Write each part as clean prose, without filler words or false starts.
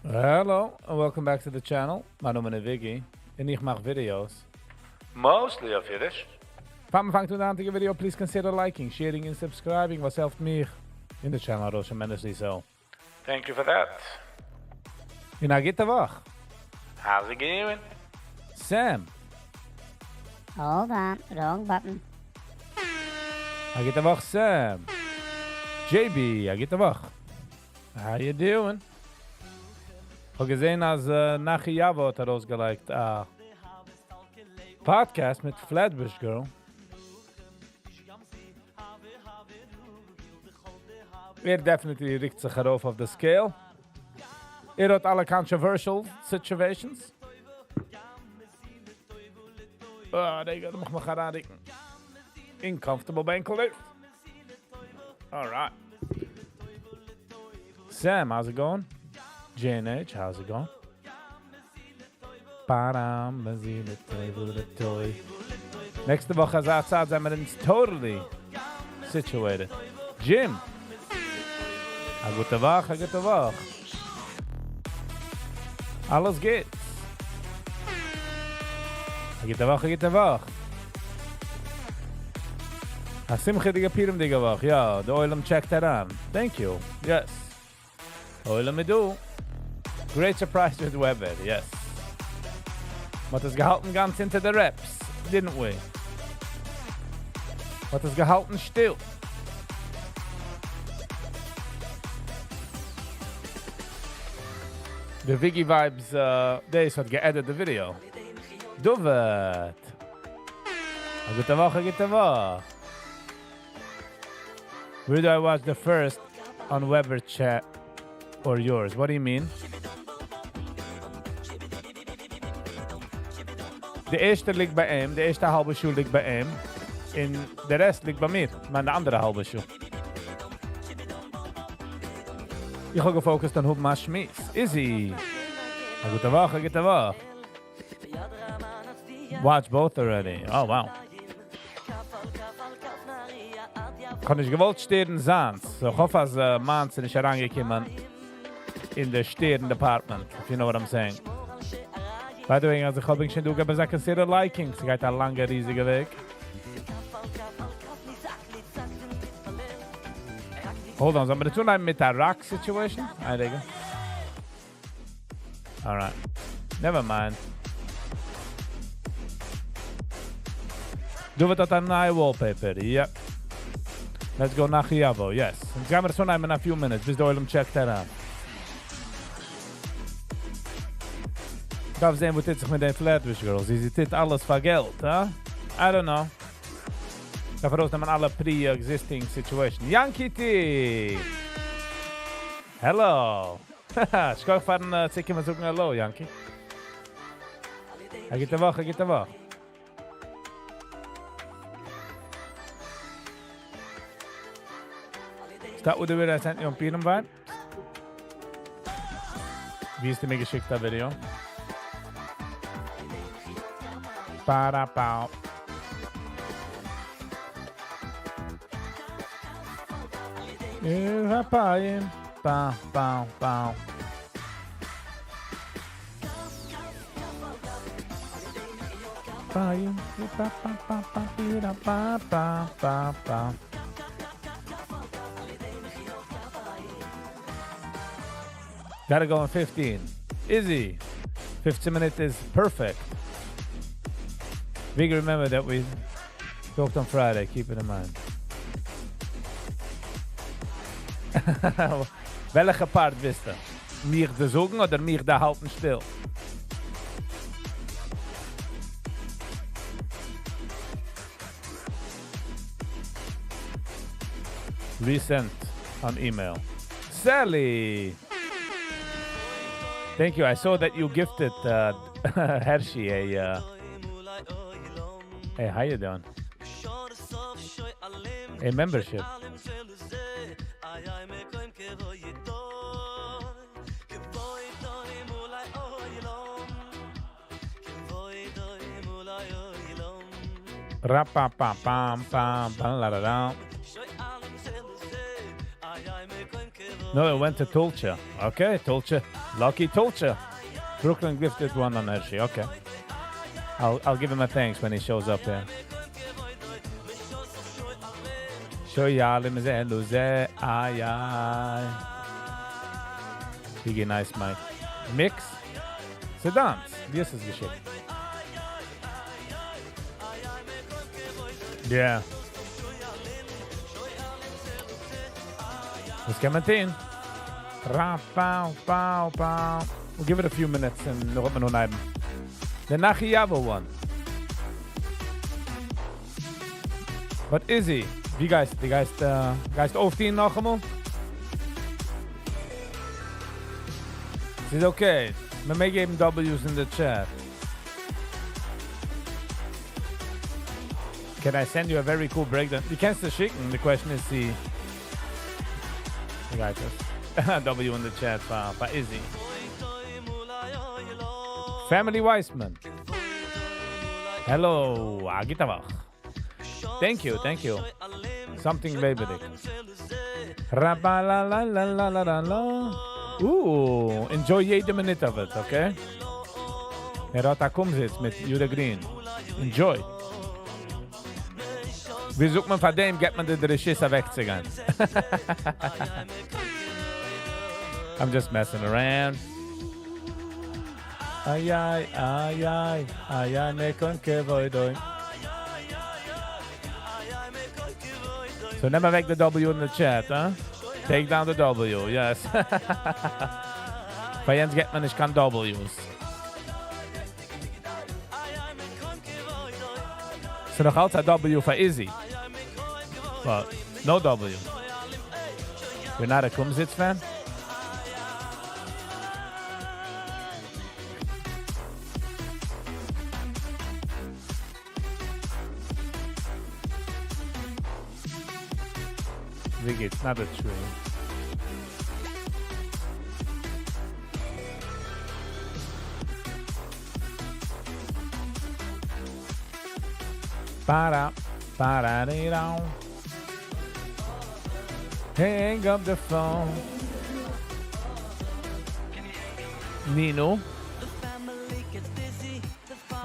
Hello, and welcome back to the channel. Mijn naam is Viggy, en ik maak video's. Mostly of Yiddish. Van me vangt u aan tegen video, please consider liking, sharing and subscribing. Wat helpt me in de channel, dat tremendously so. Thank you for that. En hij gaat de wacht. How's it going? Sam. Hold on, wrong button. Hij gaat de wacht, Sam. JB, hij gaat de wacht. How you doing? Ik heb gezien als Nachi Javo had uitgeliked podcast met Flatbush Girl. Definitely richt zich erop op de scale. Had alle controversial situations. Nee, dat mag me gaan aandenken. Incomfortable bank Alright. Sam, how's it going? J&H, how's it going? Next week as outside it's totally situated. Jim. I got the wach. Alles geht. I get the wach. A simche die Pirim die wach. Ja, the oilem checked that on. Thank you. Yes. Oilem me do. Great surprise with Weber, yes. Wat is gehalten ganz into the reps, didn't we? Wat is gehalten still. The Viggy Vibes days had geedited the video. Dovet. I get the wach. Where do I watch the first on Weber chat or yours? What do you mean? De eerste ligt bij hem, de eerste halve show ligt bij hem. En de rest ligt bij mij, maar de andere halve show. Ik ga gefocust op hoe mijn schmies. Easy. Get the wach. Watch both already. Oh, wow. Kan ich gewollt stehen Sands. So ich hoffe, als Manns nicht herangekommen in the steering department, if you know what I'm saying. By the way, als ich hoffe, ich schon aber ich consider liking. Es geht ein langer, riesiger Weg. Hold on, sollen wir das tun mit der Rock-Situation? I think. Alright. Never mind. Do it at a new wallpaper. Yep. Let's go nach Javo, yes. Jetzt gehen wir das tun in a few minutes, bis der Oilem checkt that out. Ich darf sehen, wo dit sich mit den Flatbush Girls. Sie sieht alles für Geld, huh? I don't know. Dafür rausnehmen alle pre-existing situation. Yankee T! Hello! Ich kann fahren, zicken wir suchen hello, Yankee. Geht der Woche. Is that what the video I sent you on Pirum Vibe? Wie ist die mir geschickt, das Video? Ba-da-pow. Rapayim. Bow, bow, bow. Rapayim. Ba-ba-ba-ba-ba-ba-ba-ba. Gotta go in 15. Izzy. 15 minutes is perfect. Big remember that we talked on Friday. Keep it in mind. Welche Part bist du? Mich de zoeken oder mich da halten still? Recent. on email. Sally. Thank you. I saw that you gifted Hershey hey, how you doing? A membership. No, it went to Tulcha. Okay, Tulcha. Lucky Tulcha. Brooklyn gifted one on Hershey. Okay. I'll give him a thanks when he shows up there. Viggy, nice, Mike. Mix. Sedans. This is the shit. Yeah. Let's get my team. We'll give it a few minutes and we'll open on the Nachiyavo one. But Izzy, wie geist aufstehen noch einmal? It's okay. We may give W's in the chat. Can I send you a very cool breakdown? You can't still schicken. The question is, see. You guys, W in the chat for Izzy. Family Weissman. Hello, Agitavach. Thank you. Something lebendig. Ooh, enjoy jede Minute of it, okay? Hat da Kumsitz mit Judah Green. Enjoy. Wie sucht man von dem, geht man den Regisseur wegzugehen? I'm just messing around. Ay, me con que voy doy. So never make the W in the chat, huh? Take down the W, yes. Bei Jens get man nicht kann W's. So noch als a W for Izzy. But no W. You're not a Kumsitz fan? Viggy, it's not a tree. Para-dee-down. Hang up the phone. Nino.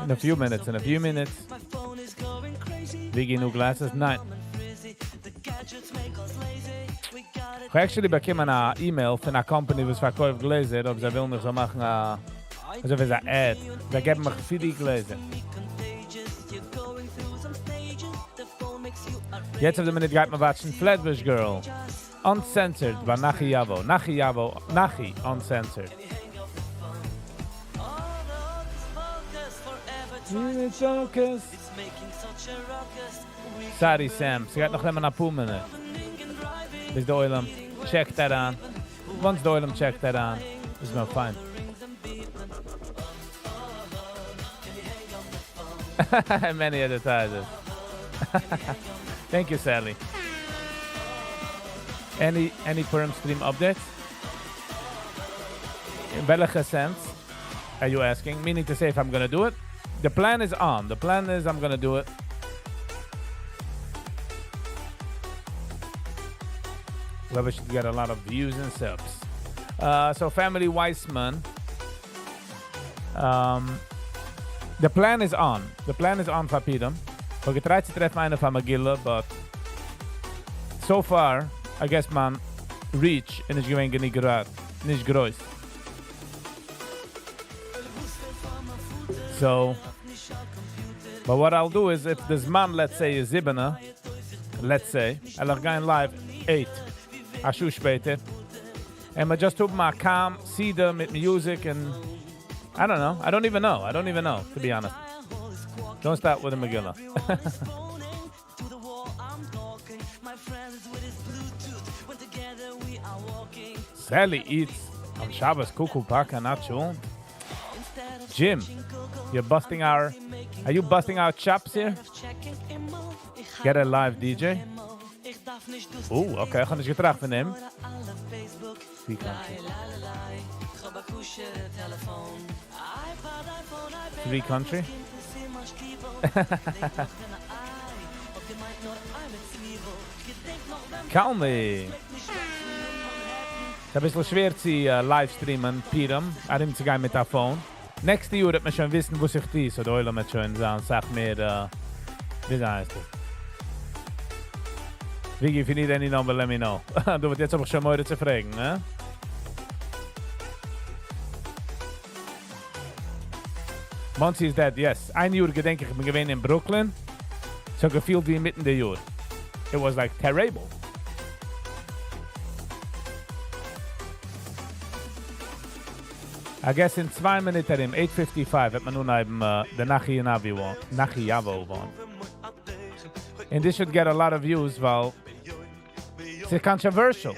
In a few minutes. Viggy, new glasses? Nein. Ich actually became an email von einer Company, was verkauft Gläser, ob sie will mich so machen, also wie sie Ad. Sie geben mich viele Gläser. Jetzt auf der Minute geht man watchen Flatbush Girl. Uncensored by Nachiyavo, uncensored. Sorry, Sam. Sie hat noch immer ein paar Minuten. Bis der Oilem checkt that an. Once the Oilem checkt that an, it's not fine. Many other times. Thank you, Sally. Any Purim stream updates? In welche sense are you asking? Meaning to say if I'm gonna do it? The plan is on. The plan is I'm gonna do it. Well, we should get a lot of views and subs. So Family Weissman. The plan is on. The plan is on for Pidam. We getried to treffen eine von Magilla, but so far, I guess man reach in is going nicht groß. So, but what I'll do is if this man, let's say, is Zibana, let's say, I'll go live 8. A Schuh später. And I just took my calm, see them with music and I don't know. I don't even know, to be honest. Don't start with a Megillah. Sally eats on Shabbos kuku paka, not sure. Jim, are you busting our chops here? Get a live DJ. Ooh, okay, ich habe nicht getracht von ihm. Three country. Kaum me. Es ist ein bisschen schwer zu livestreamen, Piram, ihm zu gehen mit der Phone. Nächste Jahr wird man schon wissen, wo sich die so Eule mit schon sagen, sag mir, wie heißt das? Viggy, if you need any number, let me know. Du wirst jetzt aber schon mal zu fragen, ne? Monty is dead, yes. Ein Jahr gedenke ich bin gewesen in Brooklyn. So gefühlt wie mitten der Jahr. It was like terrible. I guess in 2 Minuten im 8:55 hat man nun eben der Nachi Yavo won. And this should get a lot of views, weil it's controversial.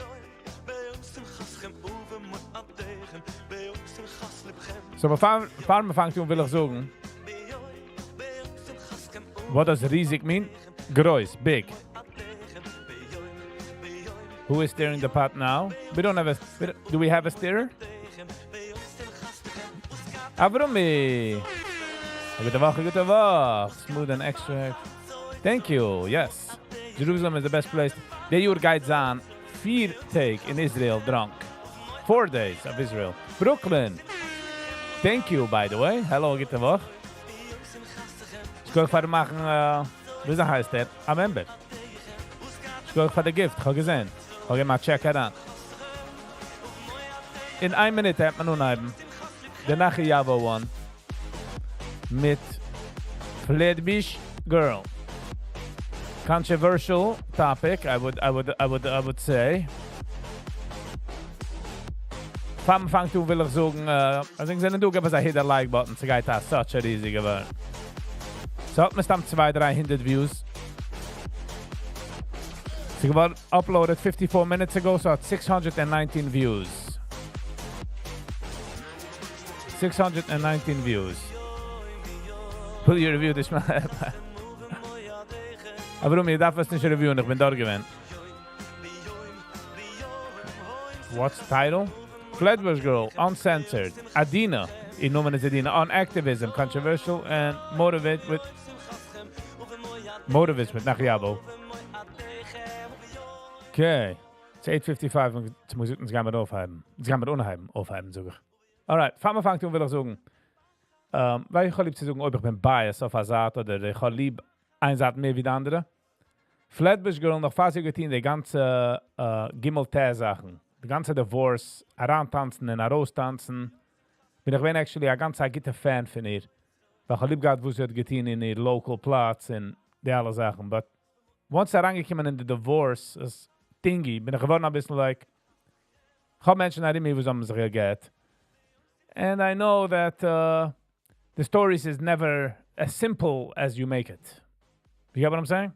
So bevor wir fangen, will ich sagen, what does riesig mean? Groß, big. Who is stirring the pot now? We don't have do we have a stirrer? Avrumi. Gute Woche. Smooth and extract. Thank you, yes. Jerusalem is the best place. The Yur guides on 4 take in Israel drunk. 4 days of Israel. Brooklyn. Thank you, by the way. Hello, gute Woche. Ich kann euch machen, wie heißt der? A member. Ich kann euch für the gift, ich habe gesehen. Ich habe mal check it out. In 1 Minute hat man nun eben the Nachi Yavo one mit Flatbush Girl. Controversial topic, I would say. Vom Anfang zu will ich sagen, also ich sage, du gibst ein Hit Like-Button, so geht das such a easy geworden. So hat man dann 200-300 Views. Sie geworden uploaded 54 minutes ago, so hat 619 Views. 619 Views. Will you review this man? Aber warum, ihr darf es nicht reviewen, ich bin dort gewesen. What's the title? Flatbush Girl, Uncensored. Adina, ihr Nomen ist Adina. On Activism, Controversial and Motivate with Nachi Yavo. Okay. It's 8:55 und jetzt muss ich uns gerne aufheben. Jetzt gerne aufheben sogar. Alright, fangen wir fangen, will ich sagen. Weil ich lieb zu sagen, ob ich bin biased auf eine Seite oder ich habe lieb eine Seite mehr wie die andere. Flatbush Girl noch fast getan die ganze Gimmel-Tee-Sachen. Die ganze Divorce, herantanzen und heraustanzen. Bin ich actually ein ganz guter Fan von ihr. Weil ich lieb gehabt, wo sie hat getan in ihr local Platz und die alle Sachen. But once herangekommen in die Divorce, das Dingy, bin ich geworden ein bisschen like, ich habe Menschen nicht mehr, wo sie sich reagiert. And I know that the stories is never as simple as you make it. You get what I'm saying?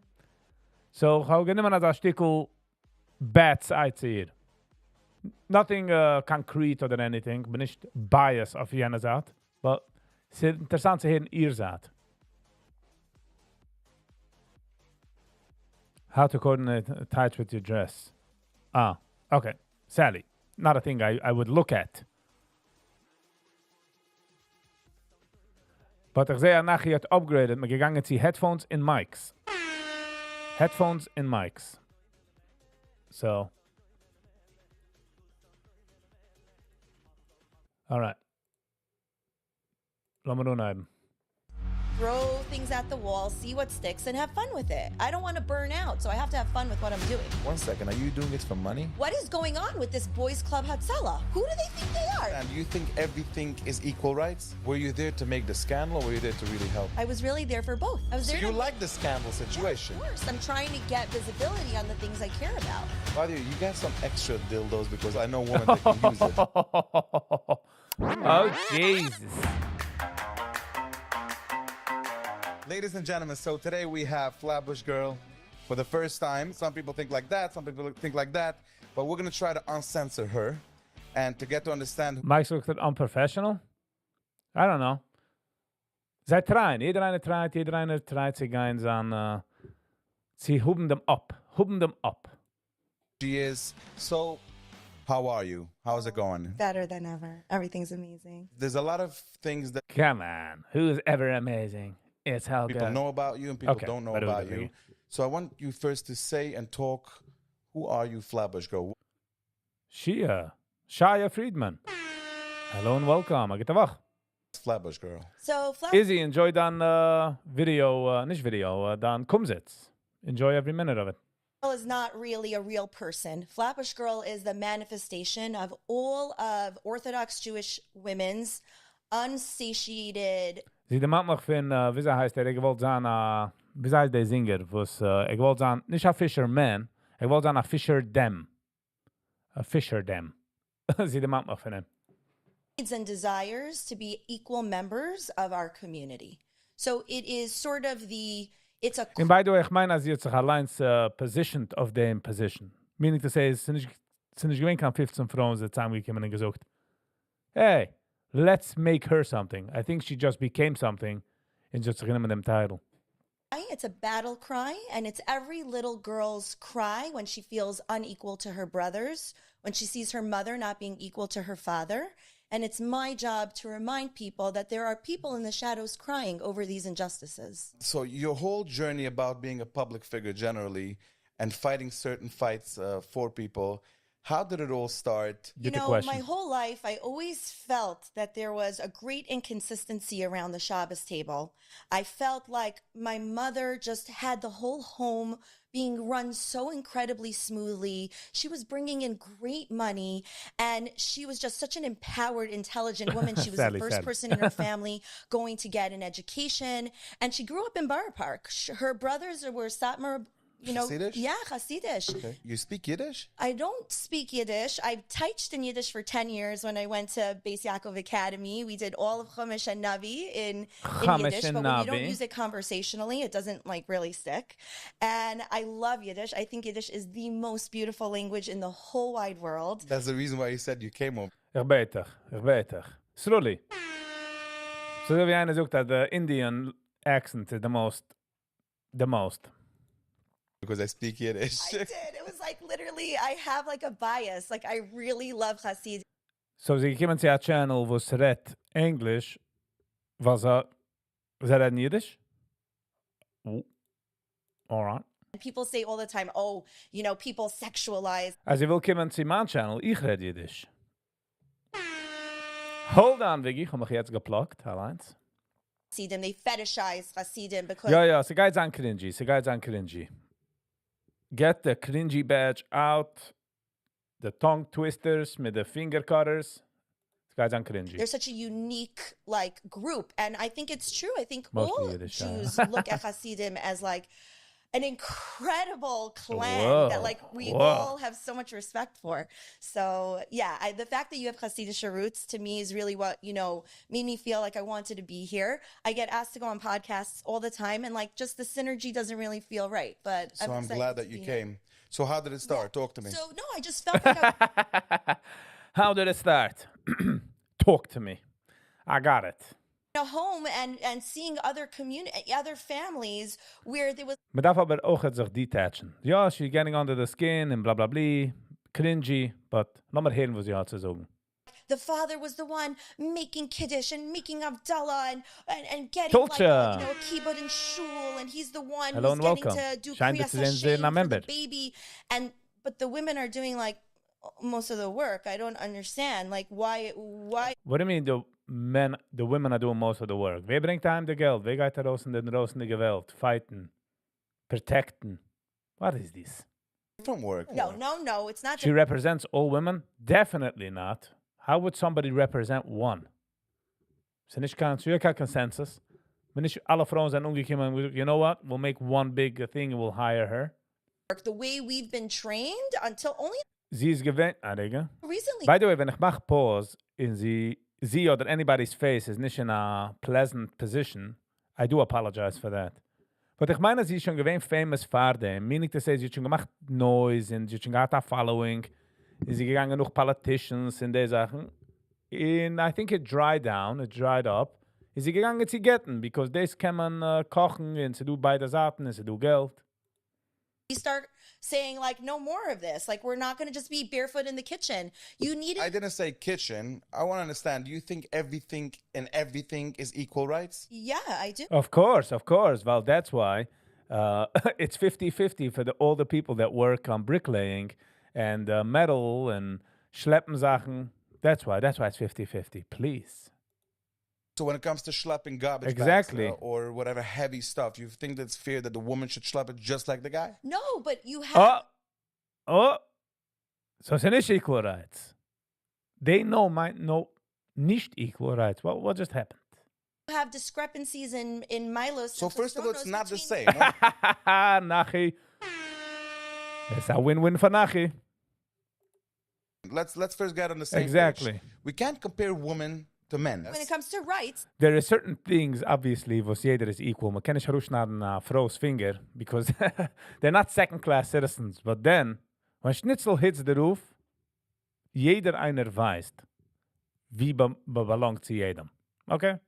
So, ich habe genommen als ein Stückchen Bad Side zu ihr. Nothing concrete oder anything. Ich bin nicht biased auf jener Seite. Aber es ist interessant zu hören, ihr Seite. How to coordinate tights with your dress. Ah, okay. Sally. Not a thing I would look at. But ich sehe, Nachi hat upgraded. Wir gegangen zu Headphones in Mics. Headphones in Mics. So. All right. Lass mal unheiben. Throw things at the wall, see what sticks, and have fun with it. I don't want to burn out, so I have to have fun with what I'm doing. 1 second, are you doing it for money? What is going on with this boys club Hatzala? Who do they think they are? And you think everything is equal rights? Were you there to make the scandal, or were you there to really help? I was really there for both. I was there So you to... like the scandal situation? Yeah, of course. I'm trying to get visibility on the things I care about. By the way, you got some extra dildos because I know women that can use it. Oh, Jesus. Ladies and gentlemen, so today we have Flatbush Girl for the first time. Some people think like that, some people think like that, but we're gonna try to uncensor her. and to get to understand Mike's looked at unprofessional? I don't know. Zij trying. Jeder trying zu gehen an, sie huben them up. Huben them up. who she is. So, how are you? How's it going? Better than ever. Everything's amazing. There's a lot of things that Come on. Who's ever amazing? It's Helga. people know about you and people Okay, don't know but it about would you. be- So I want you first to say and talk, who are you, Flatbush girl? Shia Friedman. Hello and welcome. Agit avach. Flatbush girl. So Izzy, enjoy dan video, nicht video, dan Kumsitz. Enjoy every minute of it. Girl is not really a real person. Flatbush Girl is the manifestation of all of Orthodox Jewish women's unsatiated. Sie de macht mich fin, wie sie heißt der, ich wollte sagen, wie sie heißt der Singer, was, ich wollte sagen, nicht a Fisherman, ich wollte sagen a Fisherdem. A Fisherdem. Sie de macht mich fin ihm. Needs and desires to be equal members of our community. So it is sort of it's a And by the way, ich meine, als sie hat sich allein positioned auf dem Position. Meaning to say, es sind nicht gewinnt kann 15 Frauen, sie zusammengekommen und gesagt, hey, let's make her something. I think she just became something and just genommen dem title. It's a battle cry, and it's every little girl's cry when she feels unequal to her brothers, when she sees her mother not being equal to her father. And it's my job to remind people that there are people in the shadows crying over these injustices. So your whole journey about being a public figure generally and fighting certain fights for people, how did it all start? You Get the know, question. my whole life, I always felt that there was a great inconsistency around the Shabbos table. I felt like my mother just had the whole home being run so incredibly smoothly. She was bringing in great money, and she was just such an empowered, intelligent woman. She was Sadly, the first sadly. person in her family going to get an education, and she grew up in Borough Park. Her brothers were Satmar, Hasidish? Yeah, Hasidish. Okay. You speak Yiddish? I don't speak Yiddish. I've teached in Yiddish for 10 years when I went to Beis Yaakov Academy. We did all of Chumash and Navi in Chumash Yiddish, and but when you don't Navi. use it conversationally, it doesn't like really stick. And I love Yiddish. I think Yiddish is the most beautiful language in the whole wide world. That's the reason why you said you came over. Ich beter. Sruli. So wie einer sagt, that the Indian accent is the most. Because I speak Yiddish. I did. It was like literally, I have like a bias. Like I really love Hasid. So sie kommen zu a channel, wo es redt English, was sie reden Yiddish? Alright. And people say all the time, oh, people sexualize. Als je wil kommen zu mein Channel, ich red Yiddish. Hold on, Viggy, ich hab mich jetzt geplagt, alleins. Hasidim. They fetishize Hasidim because Ja, sie geht an cringy. Get the cringy badge out, the tongue twisters mit the finger cutters. Sie geht an cringy. they're such a unique group, and I think it's true. I think Mostly all Yiddish, Jews look at Hasidim as like an incredible clan Whoa, that we whoa. all have so much respect for. So yeah, the fact that you have Hasidic roots to me is really what made me feel like I wanted to be here. I get asked to go on podcasts all the time, and just the synergy doesn't really feel right. But So I'm excited glad to that you be here. came. So how did it start? Talk to me. So no, I just felt like I How did it start? Talk to me. I got it. a home and seeing other other families where there was Man darf aber auch sich detachen. Ja, she's getting under the skin and blah blah blah. Cringy, but lass mal hören, was sie hat zu sagen. the father was the one making kiddush and making avdallah and getting Told ya. a kibbutz and shul, and he's the one Hello who's and getting welcome. to do Scheint kriyas es zu sein, sehr Hashem nah for the member. baby, but the women are doing most of the work. I don't understand why. What do you mean the women are doing most of the work? Wer bringt einem the Geld? Wer geht da raus in die Welt? Fighten. Protecten. What is this? From work. No, it's not. She represents all women? Definitely not. How would somebody represent one? Ze nicht kein consensus. Wenn nicht alle Frauen sind umgekommen, you know what? We'll make one big thing and we'll hire her. The way we've been trained until only Sie ist gewähnt, Digga. recently. By the way, wenn ich mach pause in sie oder anybody's face is nicht in a pleasant position, I do apologize for that. But ich meine, sie ist schon gewähnt famous for dem. Meaning to say, sie hat schon gemacht noise und sie hat schon gehabt a following. Ist sie gegangen noch Politicians in der Sachen. And I think it dried up. Ist sie gegangen zu getten, because this kann man kochen, und sie do beide Seiten, und sie do Geld. We start saying like, no more of this. Like, we're not going to just be barefoot in the kitchen. You need I it. didn't say kitchen. I want to understand. Do you think everything is equal rights? Yeah, I do. Of course. Well, that's why it's 50-50 for all the people that work on bricklaying and metal and schleppen Sachen. That's why it's 50-50. Please. So when it comes to schlepping garbage Exactly. bags or whatever heavy stuff, you think that's fair that the woman should schlep it just like the guy? No, but you have. So it's nicht equal rights. They might know nicht equal rights. What just happened? Have discrepancies in Milos. So first of all, it's not the same. Nachi. It's a win-win for Nachi. Let's first get on the same Exactly. page. We can't compare women to men. When it comes to rights, There are certain things, obviously, was jeder is equal. Man kann nicht herausschneiden a Frau's finger, because they're not second-class citizens. But then, when Schnitzel hits the roof, jeder einer weiß, wie belongt zu jedem. Okay?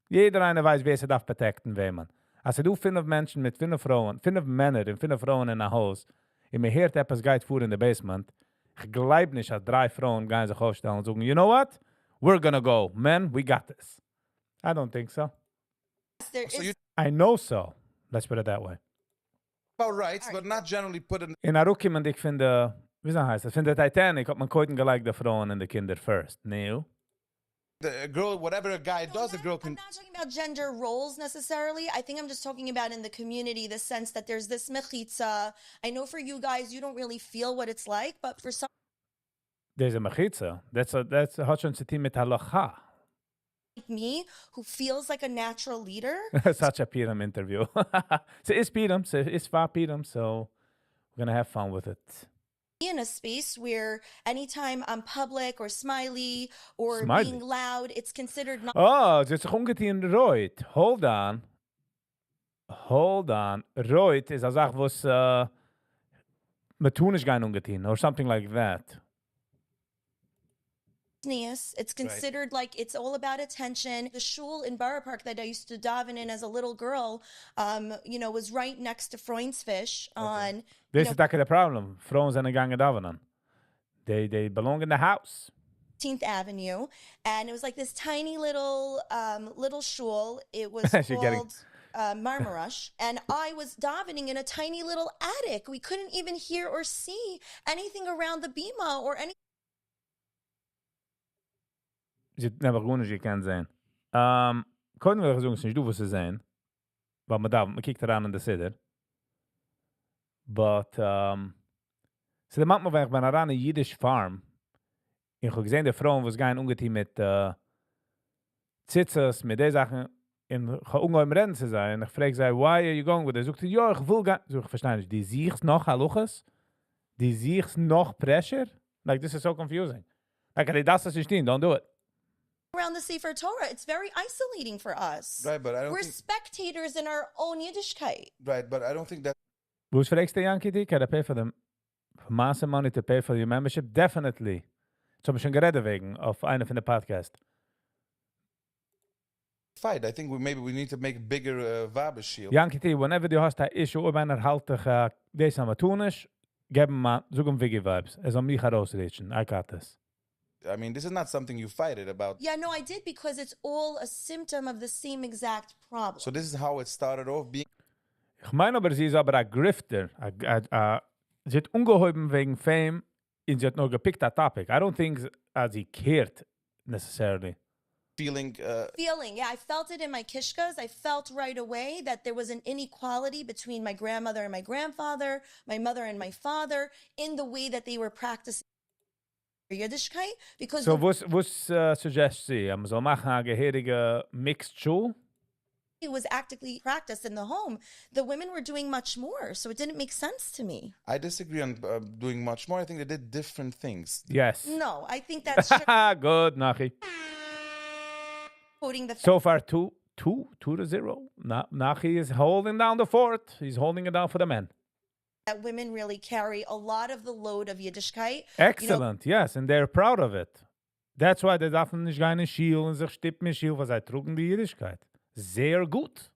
Jeder einer weiß, wer sie darf protecten, wen man. Also du 5 Menschen mit 5 Frauen, 5 Männer und 5 Frauen in ein Haus, und man hört etwas geht vor in the basement, ich glaube nicht, dass 3 Frauen gehen sich aufstellen und sagen, you know what? We're gonna go. Men, we got this. I don't think so. there So is. you I know so. Let's put it that way. about rights, but not generally put in. In Arukim und ich finde, wie soll heißt das? Finde Titanic hat man koiten gleich die Frauen und die Kinder first. No. The girl, whatever a guy does, a girl I'm can. not talking about gender roles necessarily. I think I'm just talking about in the community, the sense that there's this mechitza. I know for you guys, you don't really feel what it's like, but for some There's a mechitza. That's hat schon zu tun mit Halacha. like me who feels like a natural leader, Such a Piram interview. So it's Piram, so it's far Piram, so we're gonna have fun with it. be in a space where anytime I'm public or smiley or Smiley? being loud, it's considered not. Oh, sie hat sich umgetein Reut. Hold on. Reut is a Sache, was man tun nicht gern umgetein, or something like that. It's considered like it's all about attention. The shul in Borough Park that I used to daven in as a little girl, was right next to Freund's Fish on This is the problem. Frauen sind gegangen davenen. They belong in the house. 18th Avenue, and it was like this tiny little shul. It was She's getting- called Marmarash, and I was davening in a tiny little attic. We couldn't even hear or see anything around the bima or any. Sie never gut nicht gekannt sein. Können wir sagen, nicht du, was sie sehen. Weil man kiegt daran in der Sidder. But, so der manchmal, wenn ich bin daran in Yiddish Farm, ich habe gesehen, die Frauen, was gehen ungetein mit Zitzes, mit den Sachen, und ich habe ungeheuer im Rennen zu sein, und ich frage sie, why are you going with it? Sagt sie, ja, ich will gehen. So, ich verstehe nicht, die siehst noch Haluches? Die siehst noch Pressure? Like, this is so confusing. Like, das ist nicht stehen, don't do it. Around the Sefer Torah, it's very isolating for us. Right, but I don't We're think. spectators in our own Yiddishkeit. Right, but I don't think that. Wo fragst du, Yankee, die? Can I pay for massive money to pay for your membership? Definitely. So haben wir schon geredet wegen auf einer von der Podcast. Fight. I think maybe we need to make a bigger Werbeschild. Yankee, die, whenever du hast ein Issue, ob einer halt dich das am tun ist, geben mal, suchen Viggy Vibes. Es soll mich herausrichten. I got this. I mean, this is not something you fight it about. Yeah, no, I did because it's all a symptom of the same exact problem. So this is how it started off being. Ich meine aber, sie ist aber ein Grifter. Sie hat ungeheuben wegen Fame und sie hat nur gepickt a topic. I don't think sie cared necessarily. Feeling. Yeah, I felt it in my kishkas. I felt right away that there was an inequality between my grandmother and my grandfather, my mother and my father, in the way that they were practicing Yiddishkeit. Because So, was suggest sie? Man soll machen eine gehörige Mixed Schule? it was actively practiced in the home, the women were doing much more. So it didn't make sense to me. I disagree on doing much more. I think they did different things. Yes. No, I think that's Good, Nachi. quoting the So far, 2-0. Nachi is holding down the fort. He's holding it down for the men. that women really carry a lot of the load of Yiddishkeit. Excellent, yes, and they're proud of it. That's why they darf nicht gehen in Schiel und sich stippen in Schiel, weil sie trugen die Jüdischkeit. Sehr gut.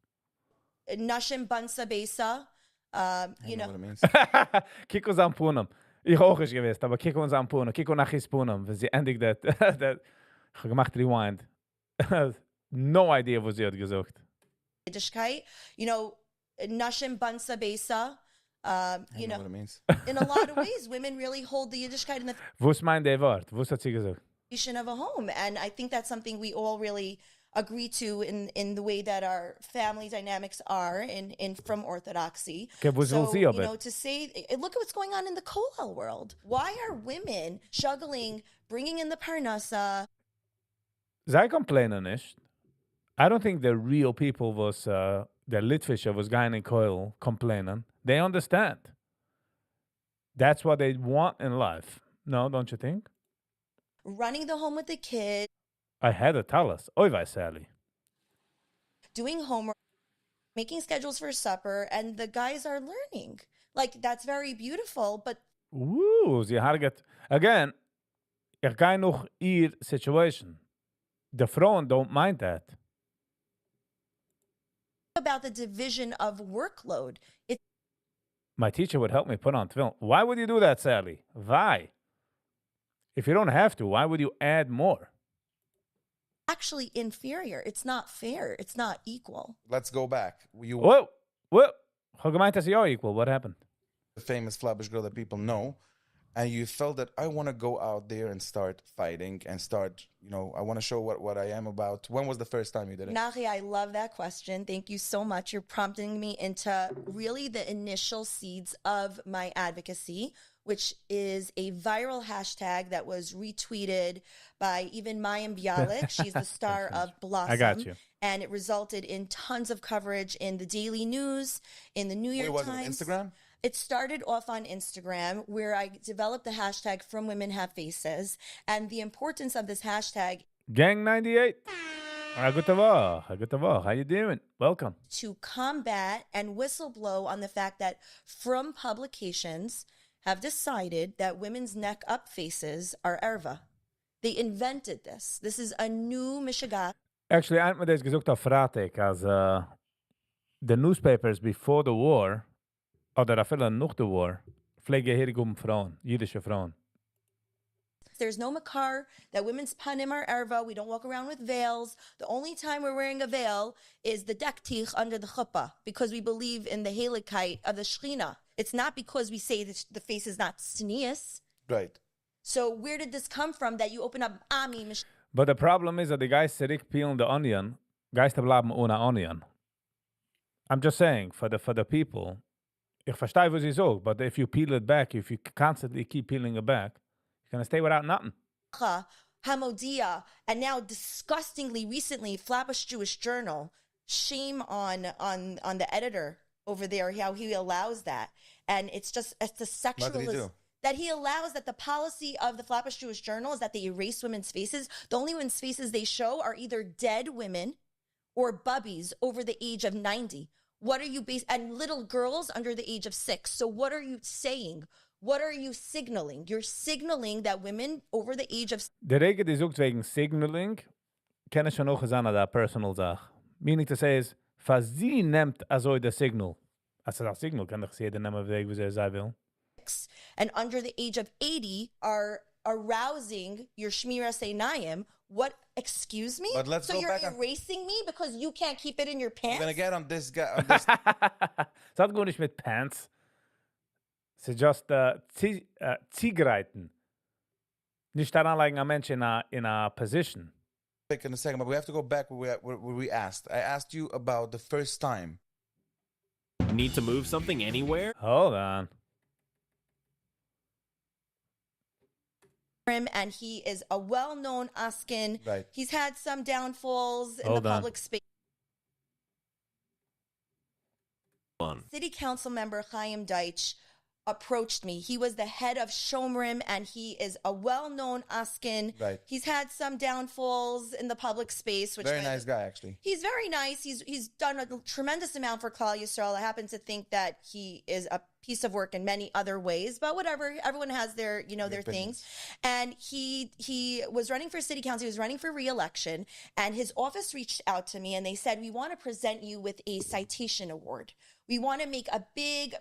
Nashim Bansa Besa, I know what it means. Kijk ons aan Poonam. Ich auch ist gewesen, aber kijk uns an Poonam. Kijk uns nach his Poonam. Wenn sie endlich das... Ich habe gemacht Rewind. No idea, was sie hat gesagt. Yiddishkeit, Nashim Bansa Besa, I know what it means. in a lot of ways, women really hold the Yiddishkeit in the Was meint der Wort? Was hat sie gesagt? foundation of a home. And I think that's something we all really agree to in the way that our family dynamics are in from Orthodoxy. Okay, was will sie aber? To say, look at what's going on in the Kollel world. Why are women juggling, bringing in the Parnasa? Zij complainen nicht. I don't think the real people was, the Litwischer was going in Koil complaining. They understand. That's what they want in life. No, don't you think? Running the home with the kid, I had to tell us. Oi, vai Sally. doing homework, making schedules for supper, and the guys are learning. Like, that's very beautiful, but Ooh, sie harget. Again, ich gehe noch ihr situation. The Frauen don't mind that. about the division of workload. It's My teacher would help me put on film. Why would you do that, Sally? Why? If you don't have to, why would you add more? actually inferior. It's not fair. It's not equal. Let's go back. You Whoa, whoa. How gemeint dass ihr equal? What happened? the famous Flatbush girl that people know, and you felt that I want to go out there and start fighting and start, I want to show what I am about. When was the first time you did it? Nahi, I love that question. Thank you so much. You're prompting me into really the initial seeds of my advocacy, which is a viral hashtag that was retweeted by even Mayim Bialik. She's the star of Blossom. I got you. And it resulted in tons of coverage in the Daily News, in the New York Wait, was it Times. Instagram? It started off on Instagram, where I developed the hashtag From Women Have Faces. And the importance of this hashtag Gang 98. Guten Tag. How you doing? Welcome. to combat and whistleblow on the fact that From publications have decided that women's neck up faces are erva. They invented this. This is a new Mishigat. Actually, I had gesucht auf Fratik, as the newspapers before the war, oder afella noch the war, pflege hier Frauen, jüdische Frauen. There's no makar that women's panim are erva. We don't walk around with veils. The only time we're wearing a veil is the dektich under the chuppah, because we believe in the helikite of the Shechina. It's not because we say that the face is not tznius. Right. So where did this come from that you open up Ami? But the problem is that the guys zurück peeling the onion, guys to bleiben ohne onion. I'm just saying, for the people, ich verstehe, was sie sagt, but if you peel it back, if you constantly keep peeling it back, you're going to stay without nothing. Hamodia, and now disgustingly recently, Flatbush Jewish Journal, shame on the editor over there, how he allows that. And it's the What did he sexualist do? that he allows, that the policy of the Flatbush Jewish Journal is that they erase women's faces. The only women's faces they show are either dead women or bubbies over the age of 90. What are you and little girls under the age of 6. So what are you saying? What are you signaling? You're signaling that women over the age of... Der Rege, die sucht wegen Signaling, kann ich schon auch sagen, dass personal Sache. Meaning to say is, falls sie nimmt also der Signal, also das Signal kann doch jeder nehmen, wie sie will. And under the age of 80 are arousing your Shmira Seinayim. What, excuse me? But let's so go you're back on- erasing me because you can't keep it in your I'm pants? going to get on this guy. On this. Es hat gar nicht mit Pants. Es ist just Ziegreiten. Nicht daran legen ein Mensch in a position. Pick in a second, but we have to go back where we asked. I asked you about the first time. Need to move something anywhere? Hold on. And he is a well-known Askin. Right. He's had some downfalls in Hold the on. public space. Fun. City Council member Chaim Deitch approached me. He was the head of Shomrim, and he is a well-known Askin. Right. He's had some downfalls in the public space. Which Very nice guy, actually. He's very nice. He's done a tremendous amount for Klal Yisrael. I happen to think that he is a piece of work in many other ways, but whatever. Everyone has their, their things. And he was running for city council. He was running for re-election, and his office reached out to me, and they said, "We want to present you with a citation award. We want to make a big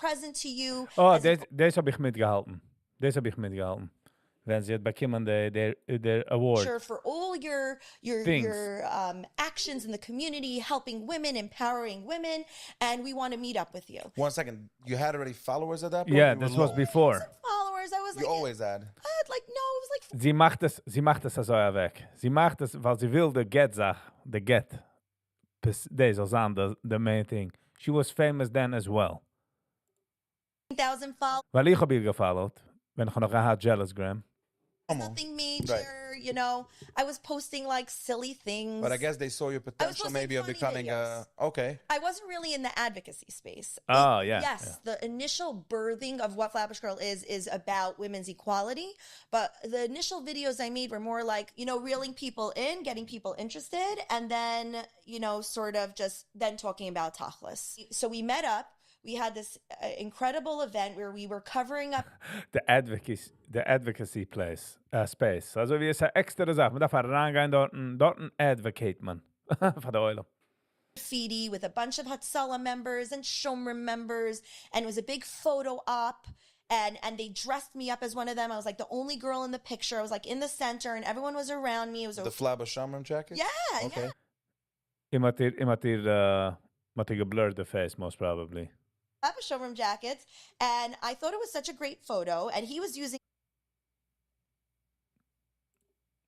present to you." Oh, das habe ich mitgehalten. Das habe ich mitgehalten. Wenn sie hat bekommen der award. Sure, for all your actions in the community, helping women, empowering women, and we want to meet up with you. 1 second. You had already followers at that point? Yeah, You were this was low? before. Followers, I was You like, always had. I had like, no, it was like Sie macht es also weg. Sie macht es, weil sie will der Get. Das ist the main thing. She was famous then as well. 1,000 followers. Weil ich habe ihr gefollowt, wenn ich noch had Jealous-gram. Nothing major, I was posting like silly things. But I guess they saw your potential posting maybe of funny becoming videos. okay. I wasn't really in the advocacy space. Oh, yeah. Yes, the initial birthing of what Flatbush Girl is about women's equality. But the initial videos I made were more like, reeling people in, getting people interested, and then, sort of just then talking about Tachlis. So we met up. We had this incredible event where we were covering up The advocacy space. Also wie es eine extra Sache. Man darf herangehen, dort advocate man. Von der Eule. graffiti with a bunch of Hatzalah members and Shomrim members, and it was a big photo op. And they dressed me up as one of them. I was like the only girl in the picture. I was like in the center, and everyone was around me. It was The Flabba Shamram jacket? yeah, Okay. yeah. Imat ihr geblurred the face, most probably. I have a showroom jackets, and I thought it was such a great photo. And he was using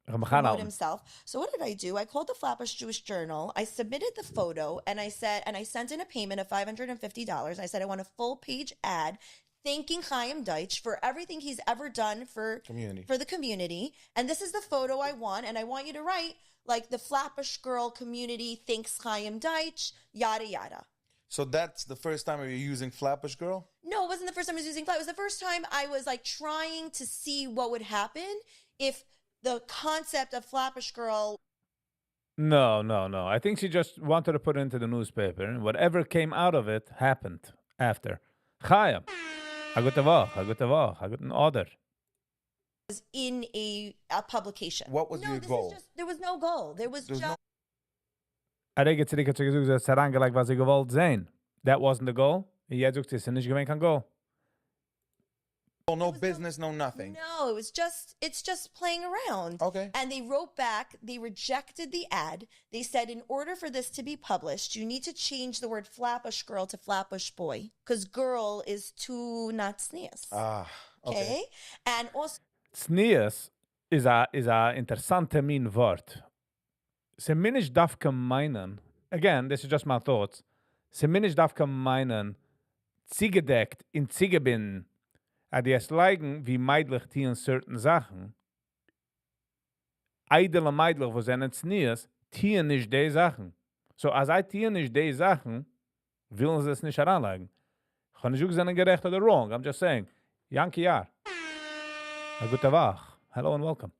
We gaan promote al. himself. So what did I do? I called the Flatbush Jewish Journal. I submitted the photo, and I sent in a payment of $550. I said I want a full page ad thanking Chaim Deitch for everything he's ever done for the community. And this is the photo I want, and I want you to write like the Flatbush Girl community thanks Chaim Deitch, yada yada. So that's the first time you're using Flatbush Girl? No, it wasn't the first time I was using Flat. It was the first time I was like trying to see what would happen if the concept of Flatbush Girl. No. I think she just wanted to put it into the newspaper. And whatever came out of it happened after. Chaim. Gute Woche. Guten Order. Was in a publication. What was your goal? There was no goal. There was just. Rege zurück hat sie gesagt, dass sie herangelegt, was sie gewollt sehen. That wasn't the goal. Jetzt sagt sie, es ist nicht gewesen kein Goal. Oh, no business, no nothing. No, it's just playing around. Okay. And they wrote back, they rejected the ad. They said, in order for this to be published, you need to change the word Flatbush Girl to Flatbush Boy. Because girl is too not sneers. Ah, okay. And also. Sneers is a interessante Wort. Se mir nicht darf meinen, again, this is just my thoughts, se mir nicht darf meinen, ziegedeckt in Ziegebinden, die es leigen, wie meidlich tieren certain Sachen, eidele meidlich, wo sie nicht Sneers, tieren nicht die Sachen. So, als I tieren nicht die Sachen, willen sie es nicht heranlegen. Ich kann nicht sagen, gerecht oder wrong, I'm just saying, Yankee Jahr. A gute Woche. Hello and welcome.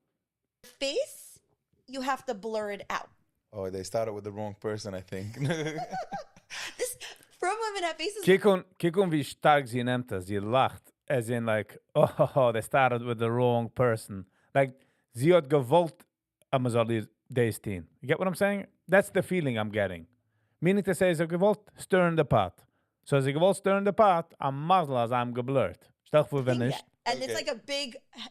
Face, you have to blur it out. Oh, they started with the wrong person, I think. This from women have faces. Kikun wie stark sie nimmt das. Sie lacht. As in like, oh, they started with the wrong person. Like, sie hat gewollt, aber soll das tun. You get what I'm saying? That's the feeling I'm getting. Meaning to say, sie gewollt stir in the pot. So sie gewollt stir in the pot, am Mazel as I'm geblurred. Stell vor, wenn nicht. And it's like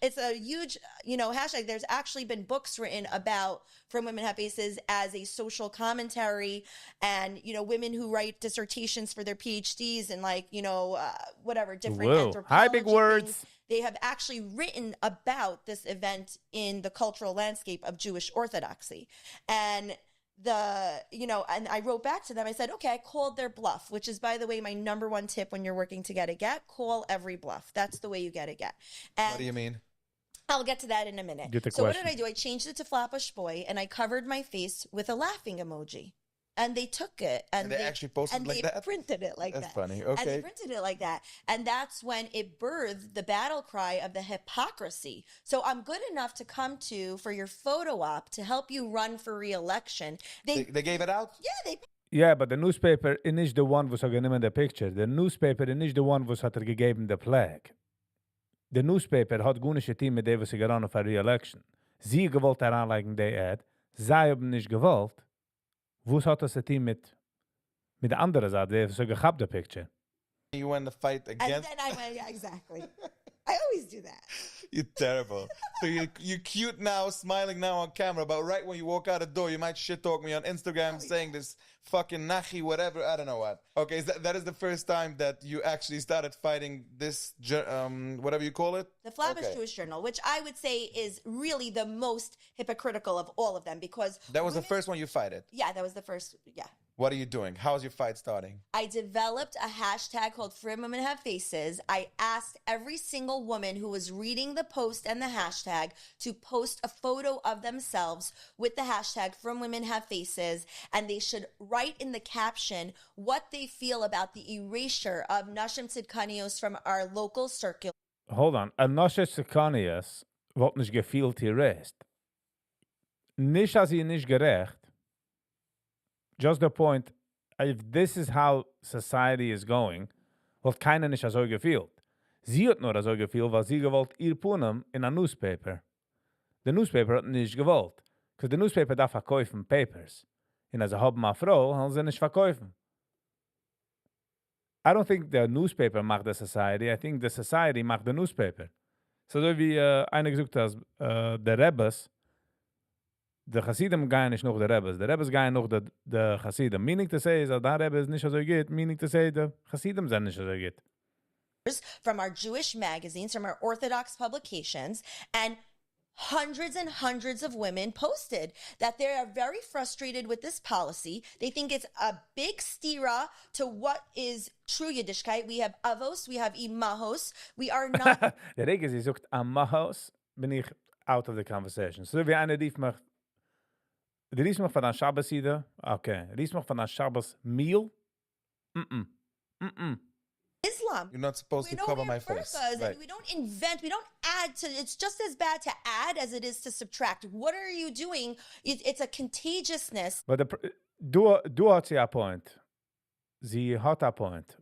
it's a huge, hashtag. There's actually been books written about From Women Have Faces as a social commentary, and, women who write dissertations for their PhDs and whatever, different anthropology Hi, big words. things. They have actually written about this event in the cultural landscape of Jewish Orthodoxy. And and I wrote back to them. I said, okay, I called their bluff, which is, by the way, my number one tip when you're working to get a get. Call every bluff. That's the way you get a get. And What do you mean? I'll get to that in a minute. Get the So question. what did I do? I changed it to Flatbush Boy, and I covered my face with a laughing emoji. and they took it And they actually posted and like they that? printed it like That's that. funny. And they Okay. printed it like that. And that's when it birthed the battle cry of the hypocrisy. So I'm good enough to come to for your photo op to help you run for re-election. They gave it out? Yeah, they Yeah, but the newspaper is nicht the one was genommen the picture. The newspaper is nicht the one was hat gegeben the flag. The newspaper hat gunische team mit dem was geran für re-election. Sie gewollt daran legen die ad. Sie haben nicht gewollt. Was hat das team mit der andere Seite, der so gehabt the picture. You won the fight and against... then I went, yeah, exactly. I always do that. You're terrible. So you're cute now, smiling now on camera, but right when you walk out the door, you might shit talk me on Instagram saying this fucking nachi, whatever, I don't know what. Okay, that is the first time that you actually started fighting this, whatever you call it? The Flatbush Okay. Jewish Journal, which I would say is really the most hypocritical of all of them because That was the first one you fight it. yeah, that was the first. Yeah. What are you doing? How's your fight starting? I developed a hashtag called Frim Women Have Faces. I asked every single woman who was reading the post and the hashtag to post a photo of themselves with the hashtag Frim Women Have Faces, and they should write in the caption what they feel about the erasure of Nashim Tzidkanios from our local circle. Hold on. A Noshe Sekanias wird nicht gefühlt hier rest. Nicht als ihr nicht gerecht. Just the point, if this is how society is going, wird keiner nicht so gefühlt. Sie hat nur so gefühlt, weil sie gewollt ihr Punem in a newspaper. The newspaper hat nicht gewollt. Because the newspaper darf verkaufen papers. Und als sie haben eine Frau, haben sie nicht verkaufen. I don't think the newspaper macht the society. I think the society macht the newspaper. So wie einer gesagt hat, der Rebbes, the Hasidim gehen nicht noch der Rebbes. Der Rebbes gehen noch der Hasidim. Meaning to say is that der Rebbe is nicht so good. Meaning to say the Hasidim sind nicht so good. From our Jewish magazines, from our Orthodox publications, and hundreds of women posted that they are very frustrated with this policy. They think it's a big stira to what is true Yiddishkeit. We have avos, we have imahos. We are not... Der Rege, sie sucht am Mahos, bin ich out of the conversation. So wie einer rief mich, der rief mich von der Shabbos-Ide, okay, rief mich von der Shabbos-Meal, Islam. You're not supposed We to don't cover wear my face. burqas, Right. and we don't invent, we don't add to, it's just as bad to add as it is to subtract. What are you doing? It's a contagiousness. but du hat sie a point. Sie hat a point.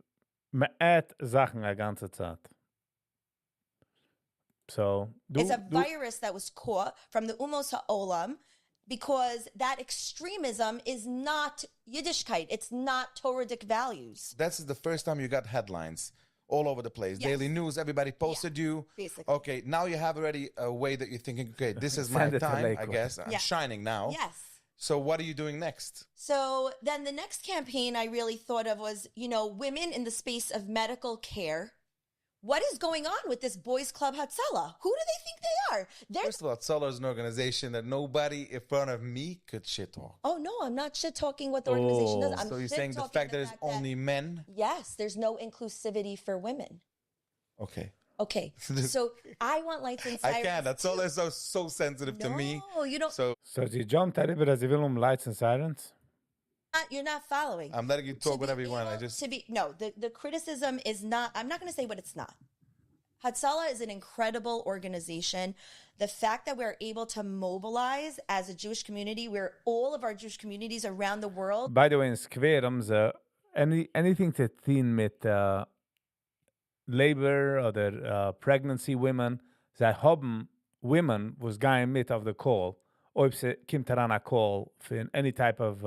Me ät Sachen a ganze Zeit. So, It's a virus that was caught from the Umos HaOlam because that extremism is not Yiddishkeit. It's not Toradic values. This is the first time you got headlines all over the place. Yes. Daily news, everybody posted you. basically. Okay, now you have already a way that you're thinking, okay, this is my Send it to time, I Lakewood. guess. I'm Yeah. shining now. Yes. So what are you doing next? So then the next campaign I really thought of was, women in the space of medical care. What is going on with this boys club Hatzalah? Who do they think they are? They're First of all, Tzala is an organization that nobody in front of me could shit talk. Oh no, I'm not shit talking what the organization does. I'm So you're shit saying the talking fact that it's only men? yes, there's no inclusivity for women. Okay. Okay, so I want lights and sirens. I can't. That's all is so sensitive to me. No, you don't. So So sie jumped darüber, dass sie will Lights and Sirens? You're not following. I'm letting you To talk be whatever you want. I able just to be no. The criticism is not. I'm not going to say what it's not. Hatzalah is an incredible organization. The fact that we're able to mobilize as a Jewish community, where all of our Jewish communities around the world. By the way, in Square haben sie anything to tun mit labor oder pregnancy women. Sie haben women was gehen mit auf the call. Ob sie kommt daran a call für any type of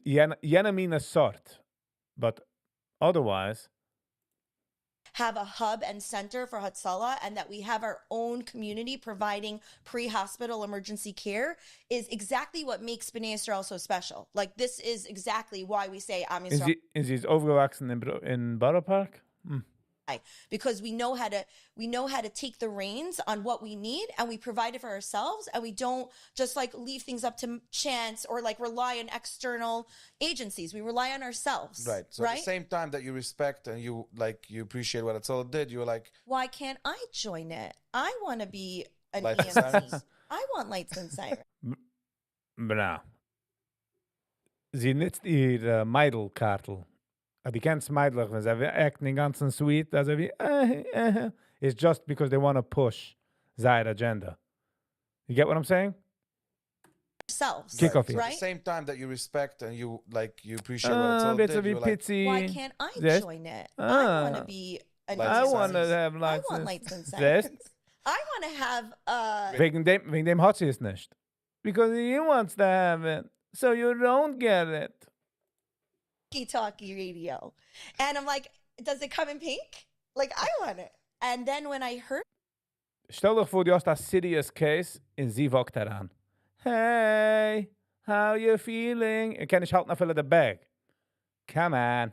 jene mine sort. But otherwise, Have a hub and center for Hatzalah, and that we have our own community providing pre-hospital emergency care is exactly what makes B'nai Yisrael so special. Like, this is exactly why we say Am Yisrael. sie ist aufgewachsen in Borough Park? Because we know how to take the reins on what we need, and we provide it for ourselves, and we don't just like leave things up to chance or like rely on external agencies. We rely on ourselves. right. So at the same time that you respect and you appreciate what Tzala did, you're like, Why can't I join it? I want to be an Lights and EMT. sirens? I want lights and sirens. Bra. sie nutzt ihr Meidl-Kartel. Die kennst Meidlich, wenn sie acten den ganzen sweet, also wie, it's just because they want to push their agenda. You get what I'm saying? Ourselves, Kick off So it. at right? the same time that you respect and you appreciate what it's all Beetje did, wie you're like, pitsy. Why can't I Zest. join it? I want to Ah. be an Lights I and want to sounds. have I lights want and lights and Zest. sounds. I want to have Wegen dem hat sie es nicht. Because he wants to have it. So you don't get it. talkie radio. And I'm like, does it come in pink? Like, I want it. And then when I heard Stell dich vor, du hast a serious case und sie walkt daran. Hey, how you feeling? Ich kann nicht halten auf the bag. Come on.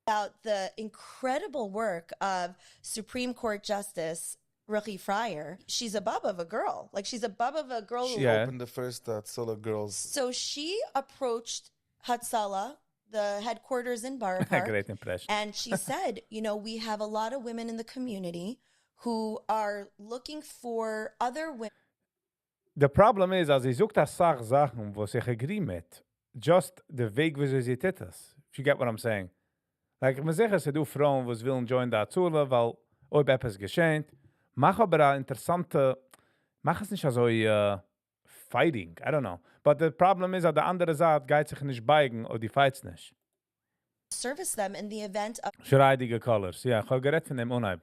about the incredible work of Supreme Court Justice Ruchi Fryer, she's a bub of a girl. Like, she's a bub of a girl who Yeah. opened the first solo girls. So she approached Hatzalah, the headquarters in Borough Park, Great impression. and she said, you know, we have a lot of women in the community who are looking for other women. The problem is, als ich sucht das Sachen, wo sich agree mit, just the Weg, wie sie tut das. If you get what I'm saying. Like, ich muss sicher, sie du Frauen, wo sie willen join da Zule, weil ob etwas geschehen. Mach aber eine interessante, mach es nicht so fighting, I don't know. But the problem is, an der andere Seite geht sich nicht beigen, oder die fights nicht. Service them in the event of Schreidige Colors, ja, ich habe gerett von dem Unheim.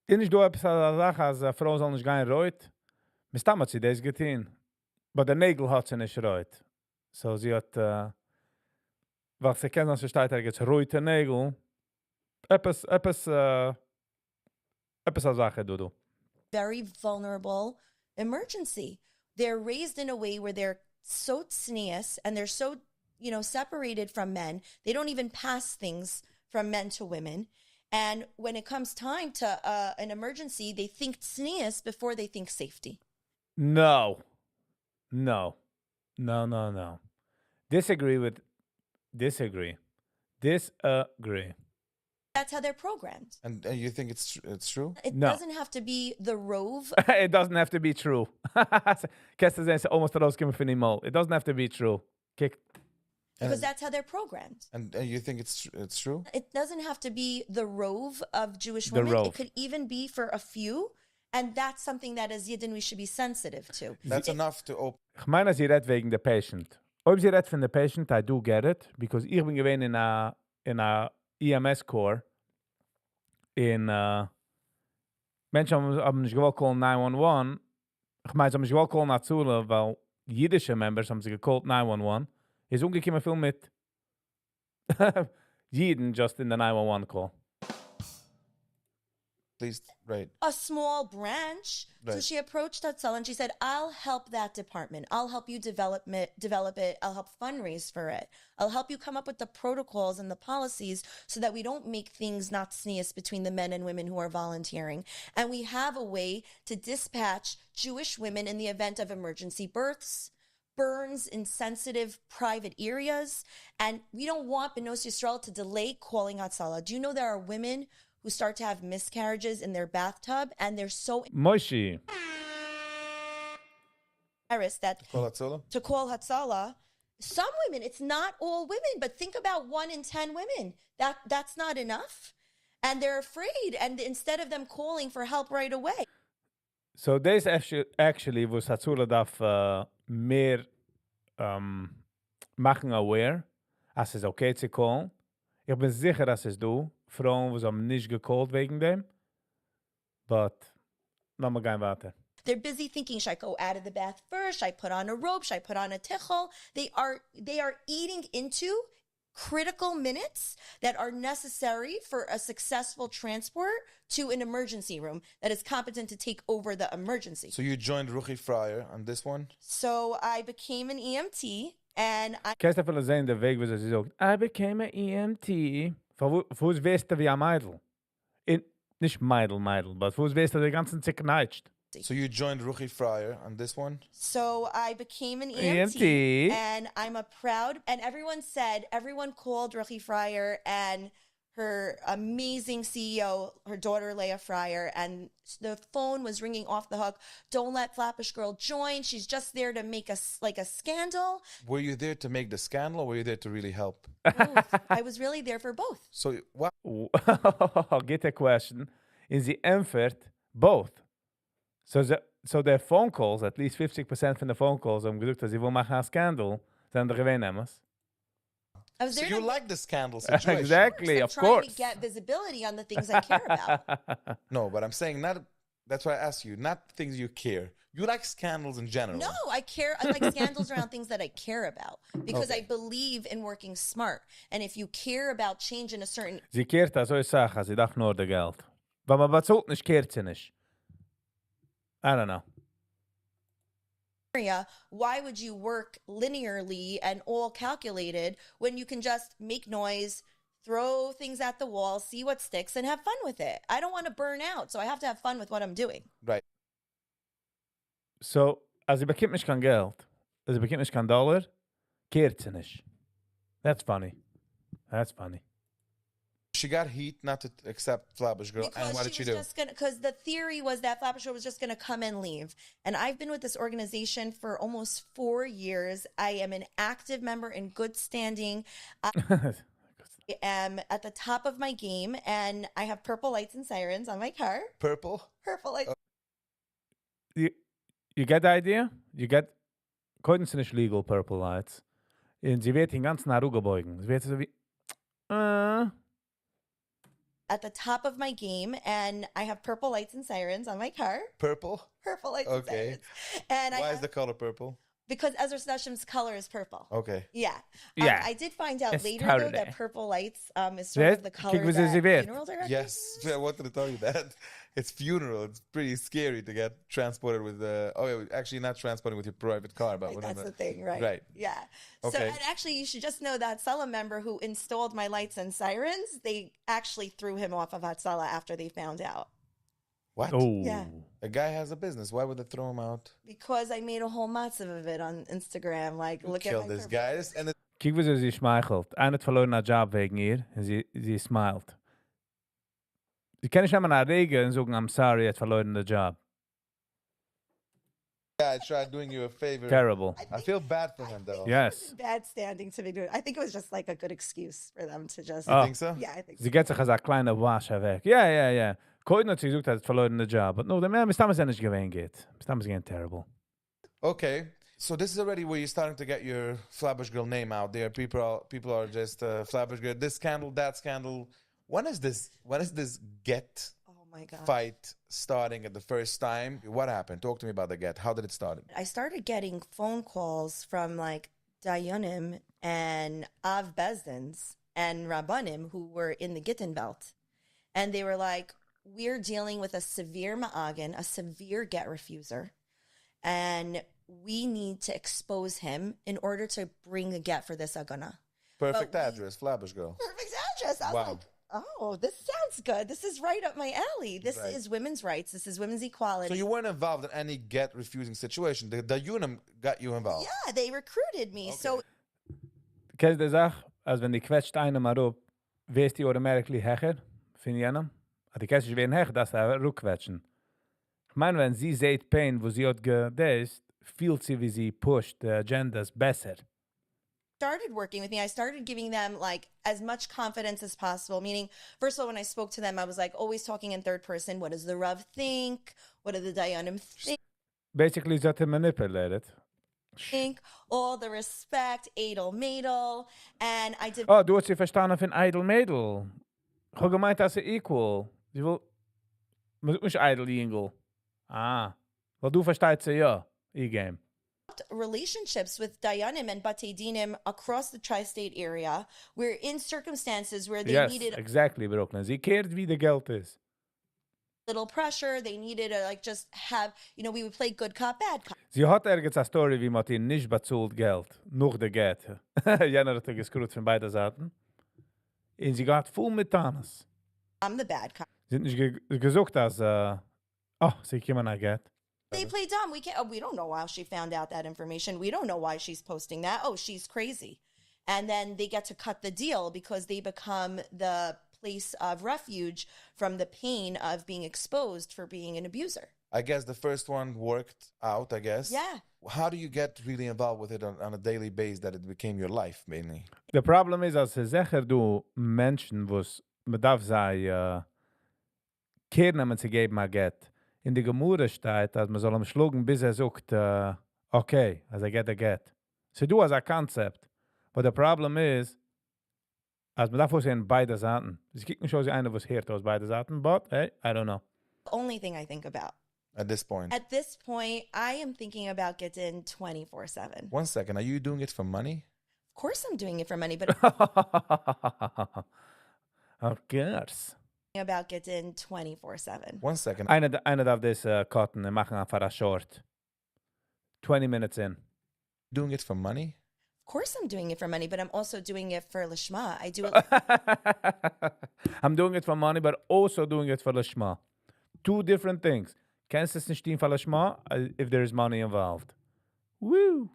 Ist nicht du etwas an der Sache, als eine Frau soll nicht gehen reut? Mis damals sie das getan. Aber der Nägel hat sie nicht reut. So sie hat, was sie kennen, sie steht jetzt reute Nägel. Etwas a Sache, du. very vulnerable emergency. They're raised in a way where they're so tznius and they're so, you know, separated from men. They don't even pass things from men to women. And when it comes time to an emergency, they think tznius before they think safety. No. Disagree. Disagree. That's how they're programmed. And you think it's true? It No. doesn't have to be the rove. It doesn't have to be true. Kennst du sehen, sie almost rauskommen von ihm all. It doesn't have to be true. Kick. Because that's how they're programmed. And you think it's true? It doesn't have to be the rove of Jewish The women. rove. It could even be for a few. And that's something that as Yidden we should be sensitive to. That's enough to open. Ich meine, sie redt wegen der Patient. Ob sie redt von der Patient, I do get it. Because ich bin gewesen in a EMS-Core. Menschen haben nicht gewollt callen 911. Ich meine, sie haben nicht gewollt callen nach Zule, weil jiddische Members haben sie gecallt 911. Ist umgekommen viel mit Jiden just in the 911 call. Please, right. A small branch. So Right. she approached Hatzalah and she said, I'll help that department. I'll help you develop it. I'll help fundraise for it. I'll help you come up with the protocols and the policies so that we don't make things not sneeze between the men and women who are volunteering. And we have a way to dispatch Jewish women in the event of emergency births, burns in sensitive private areas. And we don't want Benos Yisrael to delay calling Hatzalah. Do you know there are women who start to have miscarriages in their bathtub and they're so Moshi. embarrassed that Call Hatzalah? to call Hatzalah, some women, it's not all women, but think about 1 in 10 women. That's not enough. And they're afraid. And instead of them calling for help right away, So this actually was Hatzula darf mehr machen aware, als es okay zu callen. Ich bin sicher, dass es du, Frauen, was haben nicht gecallt wegen dem. But, noch mal gehen weiter. they're busy thinking, should I go out of the bath first? Should I put on a robe? Should I put on a tichel? They are eating into critical minutes that are necessary for a successful transport to an emergency room that is competent to take over the emergency. So you joined Ruchi Fryer on this one? So I became an EMT and I Kannst du vielleicht sehen, der Weg, wo sie sagt, I became an EMT. Wo es weißt du wie ein Meidl? Nicht Meidl, but wo es weißt du, der ganzen zerkneitscht. So you joined Ruchi Fryer on this one? So I became an EMT. and I'm a proud, and everyone called Ruchi Fryer and her amazing CEO, her daughter Leah Fryer, and the phone was ringing off the hook. Don't let Flatbush Girl join. She's just there to make us like a scandal. Were you there to make the scandal, or were you there to really help? Both. I was really there for both. So what? Get a question. In the effort, both. So their phone calls, at least 50% van de phone calls, om gezocht dat ze wil maken een scandal, zijn er geen emmers. I was So there you to like the scandal situation? Exactly, I'm of trying course. to get visibility on the things I care about. No, but I'm saying not. That's why I asked you. Not things you care. You like scandals in general. No, I like scandals around things that I care about because I believe in working smart. And if you care about change in a certain Sie kehrt das so Sachen, sie dacht nur der Geld. Wenn man bezahlt nicht, kehrt sie nicht. I don't know. area, why would you work linearly and all calculated when you can just make noise, throw things at the wall, see what sticks, and have fun with it? I don't want to burn out, so I have to have fun with what I'm doing. Right. So, als sie bekommt nicht kein Geld, als sie bekommt nicht kein Dollar, kehrt sie nicht. That's funny. That's funny. She got heat not to accept Flatbush Girl. Because and what did she was do? just gonna, because the theory was that Flatbush Girl was just going to come and leave. And I've been with this organization for almost 4 years. I am an active member in good standing. I am at the top of my game, and I have purple lights and sirens on my car. Purple? Purple lights. You get the idea? You get... Können sie nicht legal purple lights. Und sie wird den ganzen nach Ruge beugen. Sie wird so wie... At the top of my game, and I have purple lights and sirens on my car. Purple? Purple lights and Okay. sirens. And Why is the color purple? because Ezra Sneshem's color is purple. Okay. Yeah. Yeah. I did find out It's later, though, totally. that purple lights is sort of the color Kijk, we that zijn weer. funeral directors Yes, use. I wanted to tell you that. It's funeral. It's pretty scary to get transported with actually not transporting with your private car, but Right, whatever. that's the thing, right? Right. Yeah. So, Okay. and actually, you should just know that Hatzalah member who installed my lights and sirens, they actually threw him off of Hatzalah after they found out. What? Oh. Yeah. A guy has a business. Why would they throw him out? Because I made a whole Motza of it on Instagram. Like, look Kill at my this purple- guy. And Kijk wie ze schmeichelt. Hij heeft verloren haar job wegen ihr. En sie smilet. Sie kann nicht einmal nach Regen und sagen, I'm sorry, er hat verloren den Job. guy tried doing you a favor. Terrible. I feel bad for him, though. Yes. Bad standing to be doing. I think it was just like a good excuse for them to just. Oh. Think so? Yeah, I think so. Sie geht sich als ein kleiner Wascher weg. Ja. Koiden hat sie gesagt, er hat verloren den Job. Aber no, der Mann, bis damals nicht gewähnt geht. Bis damals gehen terrible. Okay. So this is already where you're starting to get your Flatbush Girl name out there. People are just Flatbush Girl. This scandal, that scandal. When is this get Oh my God. fight starting at the first time? What happened? Talk to me about the get. How did it start? I started getting phone calls from like Dayanim and Av Bezdins and Rabbanim who were in the Gittin belt. And they were like, we're dealing with a severe ma'agan, a severe get refuser. And we need to expose him in order to bring a get for this agana. Perfect But we- address, Flatbush Girl. Perfect address. I was Wow. like, oh, this sounds good. This is right up my alley. This Right. is women's rights. This is women's equality. So you weren't involved in any get refusing situation. The UNIM got you involved. Yeah, they recruited me. So Kennst du die Sache, als wenn die quetscht einen mal rup, wer ist die automatically hecher? Von jenem? Aber die kannst nicht werden hecher, dass er rückquetschen. Ich meine, wenn sie seht Pain, wo sie hat gedest, fühlt sie, wie sie pusht, die Agendas besser. started working with me, I started giving them like as much confidence as possible. Meaning, first of all, when I spoke to them, I was like always talking in third person. What does the Rav think? What do the Dayanim Basically, sie hat ihn manipulated. think? All the respect, Adel Madel. And I did Oh, du hast sie verstanden von Idle Mädel. Ich habe gemeint, dass sie equal. Sie will... Man sagt nicht Idle Jingle. Ah. Weil du verstehst sie ja. E-game. relationships with Dayanim and Batei Dinim across the tri-state area. We're in circumstances where they Yes, needed exactly, Brooklyn. Sie kehrt, wie der Geld ist. little pressure. They needed to like just have, we would play good cop, bad cop. Sie hat ergens eine Story, wie man ihn nicht bezahlt Geld. Noch der Geld. Jener hat gescrewt von beiden Seiten. Und sie geht voll mit Tanis. I'm the bad cop. Sie hat nicht gesucht, als... sie kommen nach Geld. They play dumb. We don't know how she found out that information. We don't know why she's posting that. Oh, she's crazy. And then they get to cut the deal because they become the place of refuge from the pain of being exposed for being an abuser. I guess the first one worked out, I guess. Yeah. How do you get really involved with it on a daily basis that it became your life, mainly? The problem is, als ze zeggen, du Menschen, was me darf sei, kehren zu geben, a get. In die Gemurre steht, dass man soll am schlugen, bis sagt, okay, also get a get. So du as a concept. But the problem is, als man davor sehen, beide Seiten. Es gibt nicht so einer, was hört aus beide Seiten, but, hey, I don't know. The only thing I think about. At this point. At this point, I am thinking about Gittin 24/7. 1 second, are you doing it for money? Of course I'm doing it for money, but Of course. about Gittin 24/7. 1 second. Einer darf das cutten und machen einfach a short. 20 minutes in. Doing it for money? Of course I'm doing it for money, but I'm also doing it for Lishma. I do it I'm doing it for money, but also doing it for Lishma. Two different things. Kennst es nicht stehen for Lishma if there is money involved? Woo!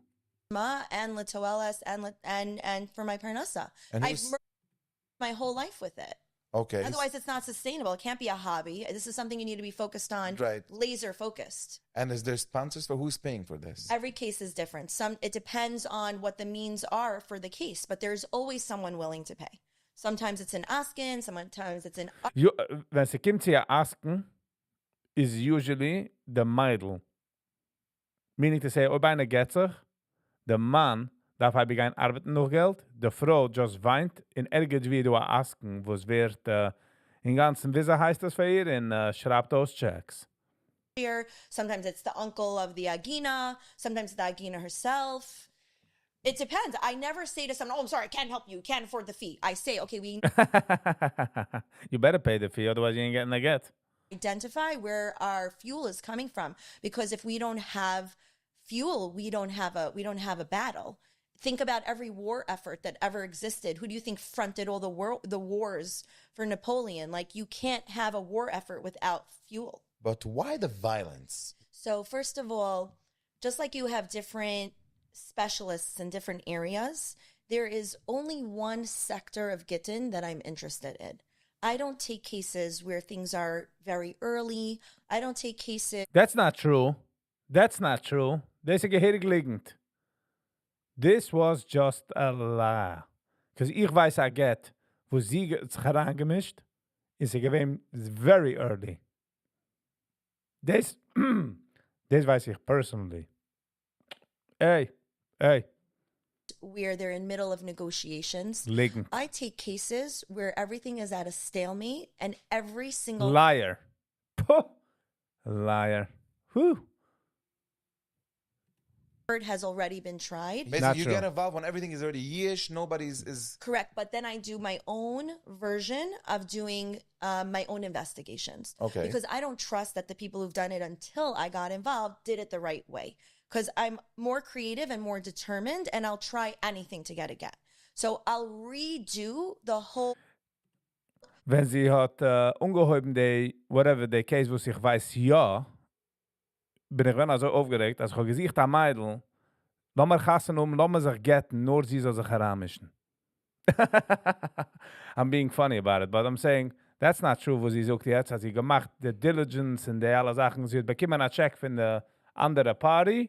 Lishma and Latoelas and for my Parnasa. And I've who's- merged my whole life with it. Okay. Otherwise, it's not sustainable. It can't be a hobby. This is something you need to be focused on, Right. laser focused. And is there sponsors for who's paying for this? Every case is different. It depends on what the means are for the case, but there's always someone willing to pay. Sometimes it's an askin, sometimes it's an Wenn sie kommt zu ihr asken, is usually the Meidl. Meaning to say, ob einer geht sich, der Mann darf er beginnen arbeiten noch Geld, der Frau just weint, in irgendwie du asken, was wird in ganzen, wie heißt das für ihr, in schreibt aus Checks. sometimes it's the uncle of the Agina, sometimes the Agina herself. It depends. I never say to someone, oh, I'm sorry, I can't help you, can't afford the fee. I say, okay, we You better pay the fee, otherwise you ain't getting a get. identify where our fuel is coming from, because if we don't have fuel, we don't have a battle. Think about every war effort that ever existed. Who do you think fronted all the wars for Napoleon? Like, you can't have a war effort without fuel. But why the violence? So first of all, just like you have different specialists in different areas, there is only one sector of Gittin that I'm interested in. I don't take cases where things are very early. I don't take cases. That's not true. That's not true. Das ist gehörig liegend. This was just a lie. Because ich weiß a get, wo sie sich herangemischt, ist sie gewesen very early. Das weiß ich personally. Hey. Where they're in middle of negotiations. Liegend. I take cases where everything is at a stalemate and every single Liar. Puh. Liar. Whew. word has already been tried. Basically, Not you true. get involved when everything is already Yiddish, nobody's is. Correct. But then I do my own version of doing my own investigations. Okay. Because I don't trust that the people who've done it until I got involved did it the right way. Because I'm more creative and more determined, and I'll try anything to get a get. So I'll redo the whole. Wenn sie hat ungeheuben whatever the case, wo sich weiß ja, bin ich wenn also aufgeregt, als ich gesicht am Meidl, lass mal gassen lass mal sich getten, nur sie soll sich heranmischen. I'm being funny about it, but I'm saying, that's not true, wo sie sagt jetzt, hat sie gemacht, the diligence und die alle Sachen, sie hat bekommen einen Check von der andere Party,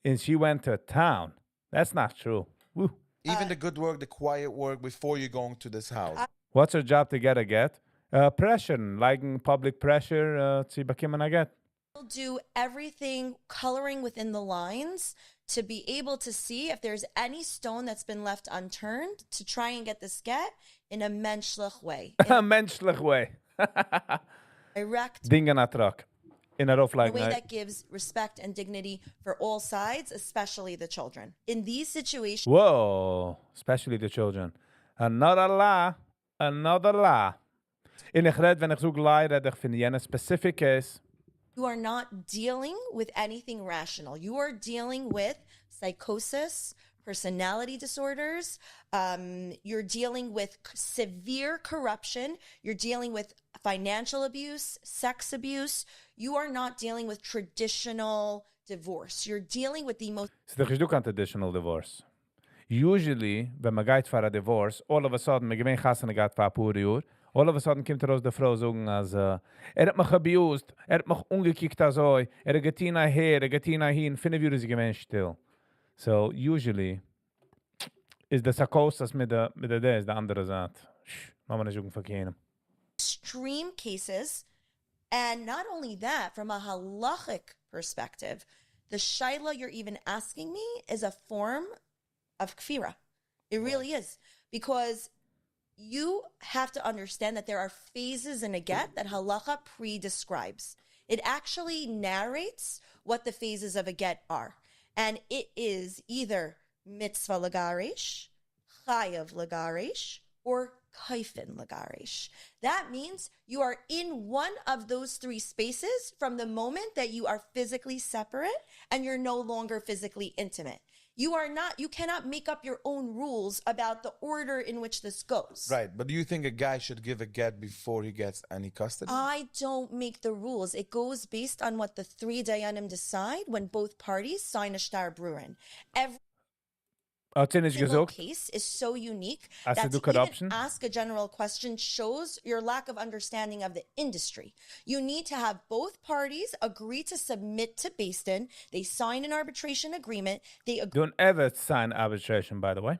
and she went to town. That's not true. Woo. Even the good work, the quiet work before you're going to this house. What's her job to get a get? Pressure, like public pressure, sie bekommen a get. Do everything coloring within the lines to be able to see if there's any stone that's been left unturned to try and get this get in a menschlich way. In a Menschlich way. direct Dingen atrak. In a rough in a like way that gives respect and dignity for all sides, especially the children. In these situations, Whoa, especially the children. Another lie. In ich red, wenn ich so lie, red ich von jener specific case. you are not dealing with anything rational. You are dealing with psychosis, personality disorders. You're dealing with severe corruption. You're dealing with financial abuse, sex abuse. You are not dealing with traditional divorce. You're dealing with the most So doch ich du kein traditional divorce. Usually, wenn man geht für a divorce, all of a sudden, man gewinnt gassen geht für a pure Jahr, All of a sudden kommt raus der Frau sagen, als hat mich abused, hat mich ungekickt als oi, hat getina her, getina hin, 5 Jahre sie gewinnt still. So, usually, is the psychosis mit der des, der andere Seite. Mama nicht sagen verkehren. Extreme cases. And not only that, from a halachic perspective, the shaila you're even asking me is a form of kfira. It really is. Because you have to understand that there are phases in a get that halacha pre-describes. It actually narrates what the phases of a get are. And it is either mitzvah lagarish, chayav lagarish, or kaifin lagarish. That means you are in one of those 3 spaces from the moment that you are physically separate and you're no longer physically intimate. You cannot make up your own rules about the order in which this goes. Right, but do you think a guy should give a get before he gets any custody? I don't make the rules. It goes based on what the 3 dayanim decide when both parties sign a shtar brurin. Every Hat sie nicht single gesagt? case is so unique Hast that du to corruption? even ask a general question shows your lack of understanding of the industry. You need to have both parties agree to submit to Beis Din. They sign an arbitration agreement. They agree Don't ever sign arbitration, by the way.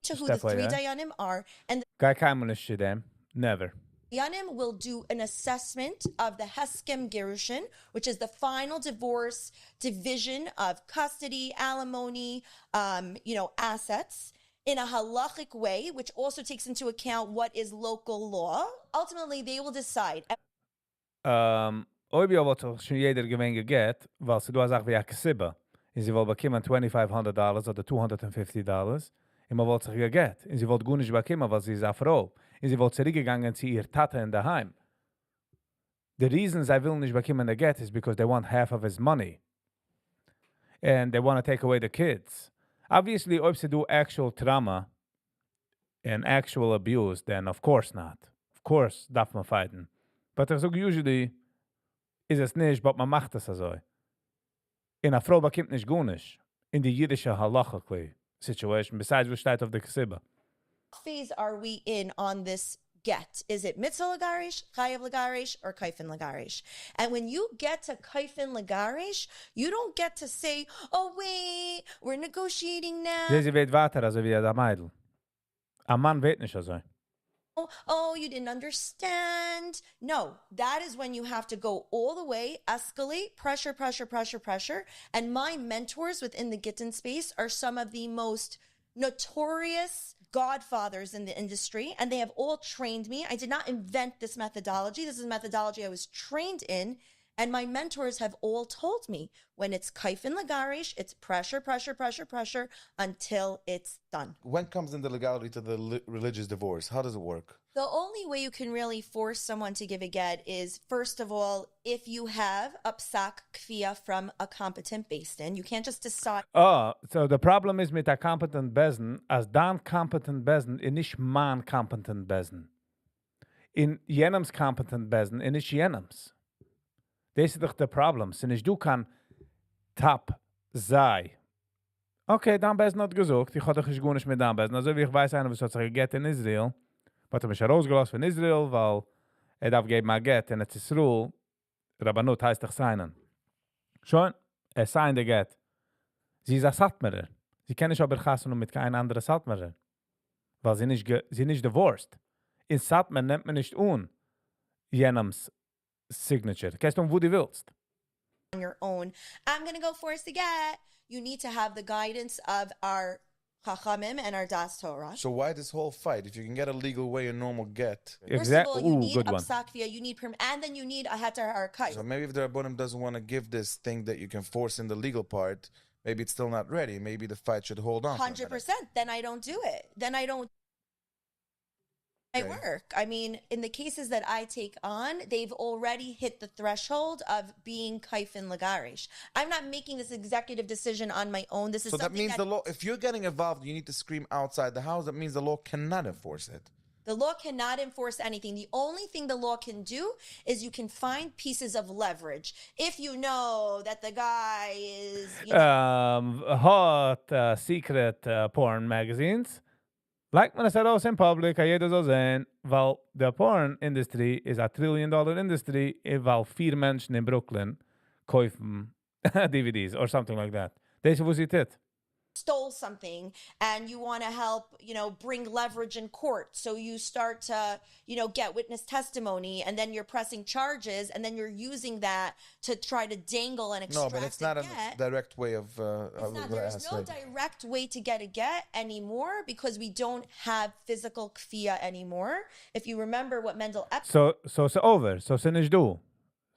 to who Step the like 3 that. dayanim are, and Guy kein nicht zu dem. Never. the dayanim will do an assessment of the Heskem Gerushin, which is the final divorce division of custody, alimony, assets in a halachic way, which also takes into account what is local law. Ultimately, they will decide. Ob ja wat schon jeder gewinn geget, weil sie du a sag wie a Ksibba. Und sie wollt bekommen $2,500 oder $250. Und man wollt sich geget. Und sie wollt gut nicht bekommen, weil sie ist a Frau. Und sie wollt zurückgegangen zu ihr Tate in daheim. The reason sie will nicht bekommen the get is because they want half of his money. And they want to take away the kids. Obviously, ob sie do actual trauma and actual abuse, then of course not. Of course darf man fighten. But ich sage usually, is es nicht, but man macht es also. In a Frau bekommt nicht gut nicht. In die jüdische halachically situation, besides what steht auf der Ksibba. Phase are we in on this get? Is it mitzvah lagarish, chayav lagarish, or kaifin lagarish? And when you get to kaifin lagarish, you don't get to say, oh wait, we're negotiating now. Sie wird weiter, also wie der Meidl. A Mann wird nicht also. Oh, you didn't understand. No, that is when you have to go all the way, escalate, pressure, pressure, pressure, pressure. And my mentors within the Gittin space are some of the most notorious godfathers in the industry, and they have all trained me. I did not invent this methodology. This is a methodology I was trained in, and my mentors have all told me when it's kaifin lagarish, it's pressure, pressure, pressure, pressure until it's done. When comes in the legality to the religious divorce? How does it work? The only way you can really force someone to give a get is, first of all, if you have a psak kfiyah from a competent Beis Din. You can't just decide. Oh, so the problem is mit a competent Besen, as dan competent Besen, in nicht man competent Besen. In jenems competent Besen, in nicht jenems. Das ist doch der Problem. Wenn ich du kann tap sei. Okay, dan Besen hat gesagt, ich hatte doch nicht mit dan Besen. Also wie ich weiß, einer, was hat sich geget in Israel, hat mich herausgelassen von Israel, weil darf geben ein Get in der Zisruel, Rabbanut heißt doch seinen. Schon, sein der Get. Sie ist ein Satmerer. Sie kann nicht aber chassen mit keinem anderen Satmerer. Weil sie nicht divorced. In Satmer nimmt man nicht jenems signature. Kannst du wo du willst. On your own. I'm going to go force the get. You need to have the guidance of our Chachamim and our Das Torah. So why this whole fight? If you can get a legal way, a normal get. First of all, you Ooh, need good a one. psak kfiyah, you need and then you need a heter harakay. So maybe if the Rabbonim doesn't want to give this thing that you can force in the legal part, maybe it's still not ready. Maybe the fight should hold on. 100%. Then I don't do it. Then I don't. I Okay. work. I mean, in the cases that I take on, they've already hit the threshold of being kaifin lagarish. I'm not making this executive decision on my own. This is So that something means the law, if you're getting involved, you need to scream outside the house. That means the law cannot enforce it. the law cannot enforce anything. The only thing the law can do is you can find pieces of leverage. If you know that the guy is, Hot secret porn magazines. Like man es heraus in public, a jeder soll sehen, weil der Porn-Industrie ist a $1 trillion industry, weil 4 Menschen in Brooklyn kaufen DVDs or something like that. Das was it. Stole something and you want to help, bring leverage in court. So you start to, get witness testimony and then you're pressing charges and then you're using that to try to dangle and extract No, but it's not a direct way of... There's no direct way to get a get anymore because we don't have physical kfiyah anymore. If you remember what Mendel Epstein... So over. So se nicht du.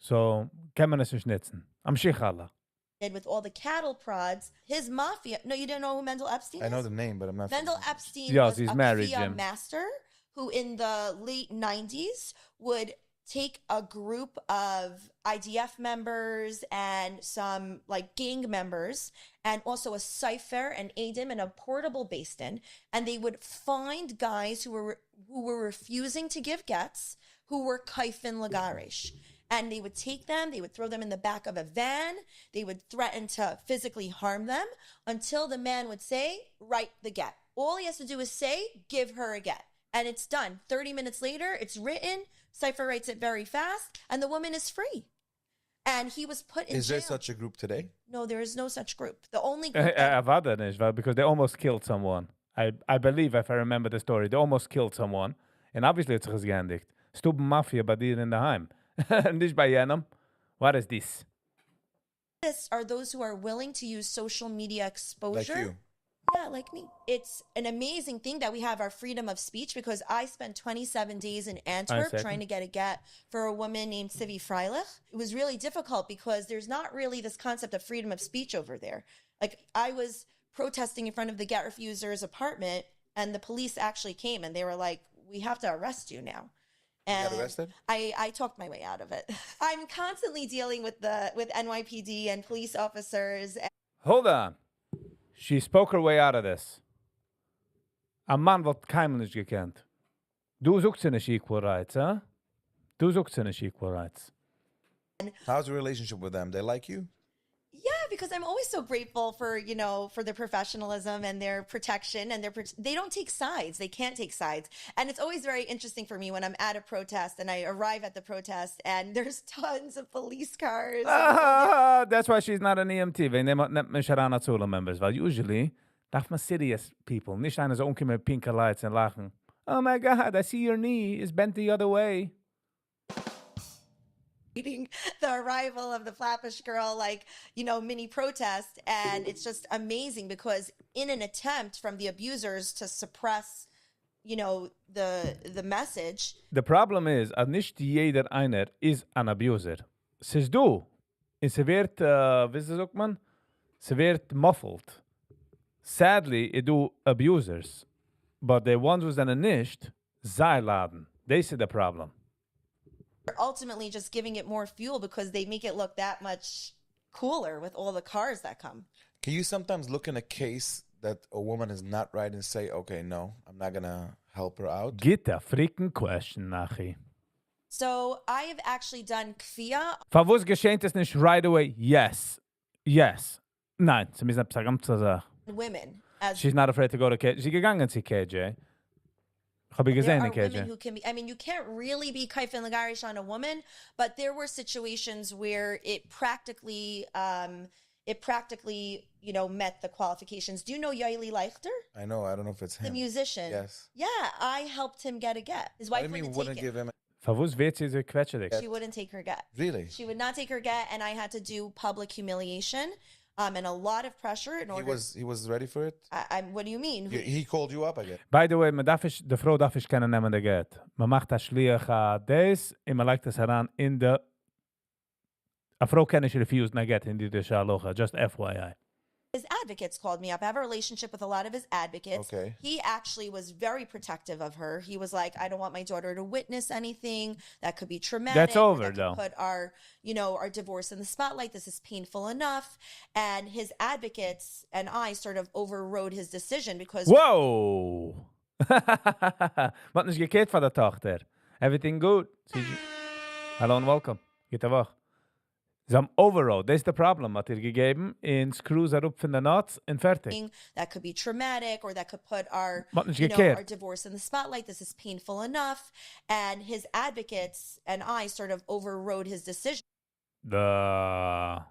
So kann man es nicht schnitzen. Am Schichala. did with all the cattle prods, his mafia. No, you didn't know who Mendel Epstein is? I know the name, but I'm not... Mendel Epstein Yes, was he's a married, kfiyah Jim. master who in the late 90s would take a group of IDF members and some like gang members and also a cipher and Adim and a portable Basin, and they would find guys who were refusing to give gets, who were kaifin lagaresh. And they would take them, they would throw them in the back of a van, they would threaten to physically harm them until the man would say, write the get. All he has to do is say, give her a get. And it's done. 30 minutes later, it's written, Cypher writes it very fast, and the woman is free. And he was put in jail. Is there such a group today? No, there is no such group. The only group that- Avada nicht, weil because they almost killed someone. I believe, if I remember the story, they almost killed someone. And obviously it's sich geendigt. Stuben Mafia bei dir in daheim. Nicht bei jenem. What is this? This are those who are willing to use social media exposure. Like you. Yeah, like me. It's an amazing thing that we have our freedom of speech because I spent 27 days in Antwerp Second. trying to get a get for a woman named Sivi Freilich. It was really difficult because there's not really this concept of freedom of speech over there. Like I was protesting in front of the get refuser's apartment and the police actually came and they were like, we have to arrest you now. And got arrested? I talked my way out of it. I'm constantly dealing with NYPD and police officers. Hold on. She spoke her way out of this. A man wird keinem nicht gekannt. Du suchst sie nicht equal rights, huh? Du suchst sie nicht equal rights. How's your relationship with them? They like you? Yeah, because I'm always so grateful for, for their professionalism and their protection and they don't take sides. They can't take sides. And it's always very interesting for me when I'm at a protest and I arrive at the protest and there's tons of police cars. That's why she's not an EMT. Wenn jemand nicht mehr Sharana Zula members, weil usually darf man serious people, nicht einer so umkommen mit pinker lights und lachen. Oh my God, I see your knee is bent the other way. The arrival of the Flatbush Girl, mini protest. And it's just amazing because in an attempt from the abusers to suppress, the message. The problem is, dass nicht jeder einer ist ein Abuser. Siehst du, und sie wird, wie sagt man? Sie wird muffled. Sadly, it do abusers. But the ones who sind nicht, sei laden. They see the problem. Ultimately just giving it more fuel because they make it look that much cooler with all the cars that come. Can you sometimes look in a case that a woman is not right and say, okay, no, I'm not going to help her out? Get a freaking question, Nachi. So I have actually done kfiyah. Verwus geschehen es nicht right away? Yes. Yes. Nein, sie müssen etwas ganz sagen. Women. She's not afraid to go to KJ. Sie gegangen zu KJ. Hab ich There gesehen are in women KJ. who can be, you can't really be kaifin lagarish on a woman, but there were situations where it practically, met the qualifications. Do you know Yaeli Leichter? I know. I don't know if it's The him. musician. Yes. Yeah, I helped him get a get. His What wife do you mean wouldn't wouldn't take it. give him... Verwus wird sie so quetschig. She wouldn't take her get. Really? She would not take her get, and I had to do public humiliation and a lot of pressure in order. He was ready for it? What do you mean? He called you up again. By the way, de Frau darf ich kennen nehmen der Geld. Man macht das Schliach des, und man legt das heran in der... A Frau kann nicht refuse na Geld in die Schalocha, just FYI. His advocates called me up. I have a relationship with a lot of his advocates. Okay. He actually was very protective of her. He was like, I don't want my daughter to witness anything that could be traumatic. That's or over, that could though. Put our divorce in the spotlight. This is painful enough. And his advocates and I sort of overrode his decision because Whoa! Wat nicht gekehrt von der Tochter? Everything good? Hello and welcome. Geht a Woche. Sie haben Overrode. Das ist der Problem, hat gegeben. In Screws up von der Nuts und fertig. that could be traumatic or that could put our, Man hat nicht you know, gekehrt. our divorce in the spotlight. This is painful enough. And his advocates and I sort of overrode his decision Da.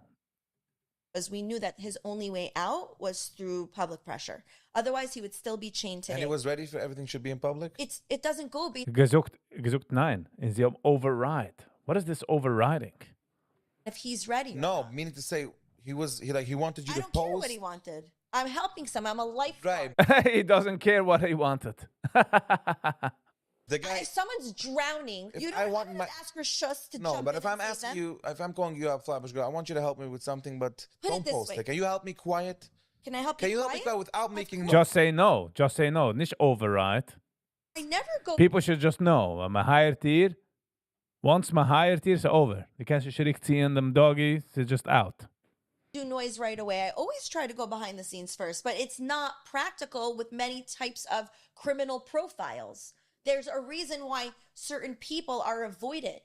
because we knew that his only way out was through public pressure. Otherwise, he would still be chained today. And he was ready for everything should be in public? It doesn't go Gesucht nein. Und sie haben Override. What is this overriding? if he's ready. or No, not. meaning to say he wanted you I to don't care pose. what he wanted. I'm helping someone. I'm a lifeguard. Right. He doesn't care what he wanted. The guy If someone's drowning, If you I don't want have my- to ask for shush to No, jump but in if I'm and save asking them. you, if I'm calling you up, Flabbish girl, I want you to help me with something, but Put it don't this post way. it. Can you help me quiet? Can I help Can you help me quiet? quiet without making noise? Just say no. Just say no. Nicht override. I never go People should just know. I'm a hired here. Once my hired here, it's over. You can't shriek ziehen them doggy. It's just out. do noise right away. I always try to go behind the scenes first, but it's not practical with many types of criminal profiles. There's a reason why certain people are avoided.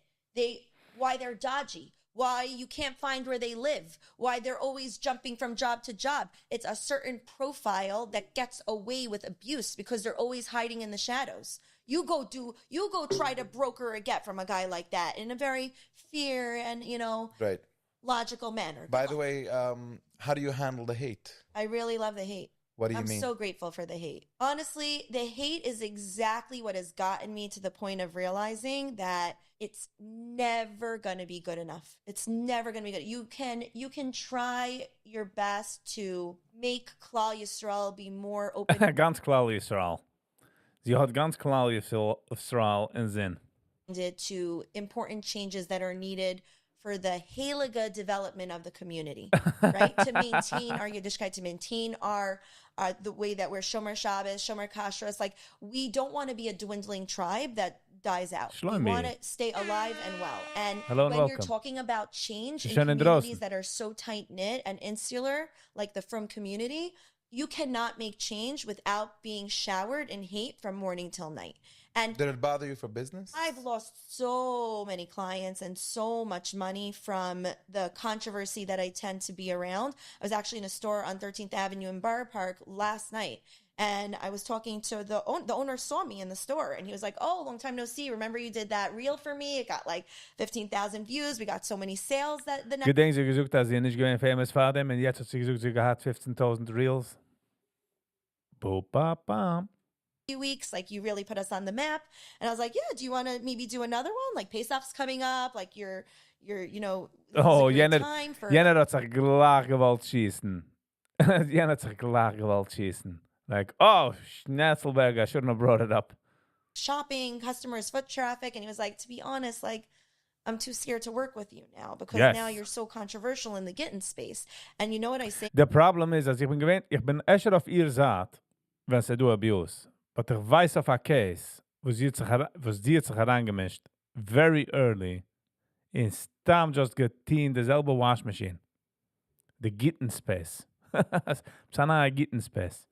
Why they're dodgy, why you can't find where they live, why they're always jumping from job to job. It's a certain profile that gets away with abuse because they're always hiding in the shadows. You go try to broker a get from a guy like that in a very fair and, Right. logical manner. By the way, how do you handle the hate? I really love the hate. What do you I'm mean? so grateful for the hate. Honestly, the hate is exactly what has gotten me to the point of realizing that it's never going to be good enough. It's never going to be good. You can try your best to make Klal Yisrael be more open Ganz klar Yisrael. Sie hat ganz klar Yisrael in Sinn. minded to important changes that are needed for the Heilige development of the community, right? To maintain our Yiddishkeit, to maintain our the way that we're Shomer Shabbos, Shomer Kashrus. Like, we don't want to be a dwindling tribe that dies out. Shlomi. We want to stay alive and well. And Hello and when you're welcome. talking about change in Schön in communities draußen. that are so tight-knit and insular, like the Frum community, you cannot make change without being showered in hate from morning till night. And Did it bother you for business? I've lost so many clients and so much money from the controversy that I tend to be around. I was actually in a store on 13th Avenue in Borough Park last night, and I was talking to the owner saw me in the store, and he was like, "Oh, long time no see. Remember you did that reel for me? It got like 15,000 views. We got so many sales that the next Gedenk sie gesucht, dass sie nicht gewesen famous for them, und jetzt hat sie gesucht, sie hat 15,000 Reels. Boop, bop, bam. few weeks. Like, you really put us on the map." And I was like, "Yeah, do you want to maybe do another one? Like, Pesach's coming up. Like, you're this is Oh, a great jener time for hat sich gleich gewollt schießen. Jener hat sich gleich gewollt schießen. Like, oh, Schnetzelberg, I shouldn't have brought it up. shopping, customers, foot traffic." And he was like, "To be honest, like, I'm too scared to work with you now because Yes. now you're so controversial in the Gittin space." And you know what I say? The problem is, als ich bin escher auf ihr Saat, wenn sie do abuse. But ich weiß auf a case, was die hat sich herangemischt, very early, in Stam just geteen derselbe Waschmaschine. The Gitten space. Psana Gitten space.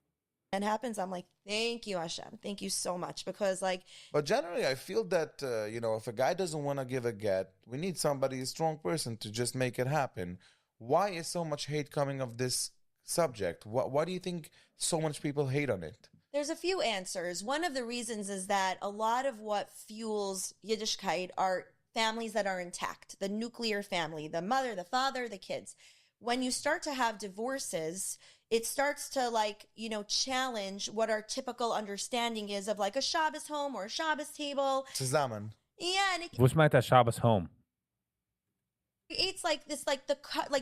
And happens, I'm like, "Thank you, Hashem. Thank you so much." Because, like, But generally, I feel that, if a guy doesn't want to give a get, we need somebody, a strong person, to just make it happen. Why is so much hate coming of this subject? Why do you think so much people hate on it? there's a few answers. One of the reasons is that a lot of what fuels Yiddishkeit are families that are intact, the nuclear family, the mother, the father, the kids. When you start to have divorces, it starts to, like, challenge what our typical understanding is of, like, a Shabbos home or a Shabbos table. Zusammen. Yeah, and it Was meint der Shabbos home? creates like this, like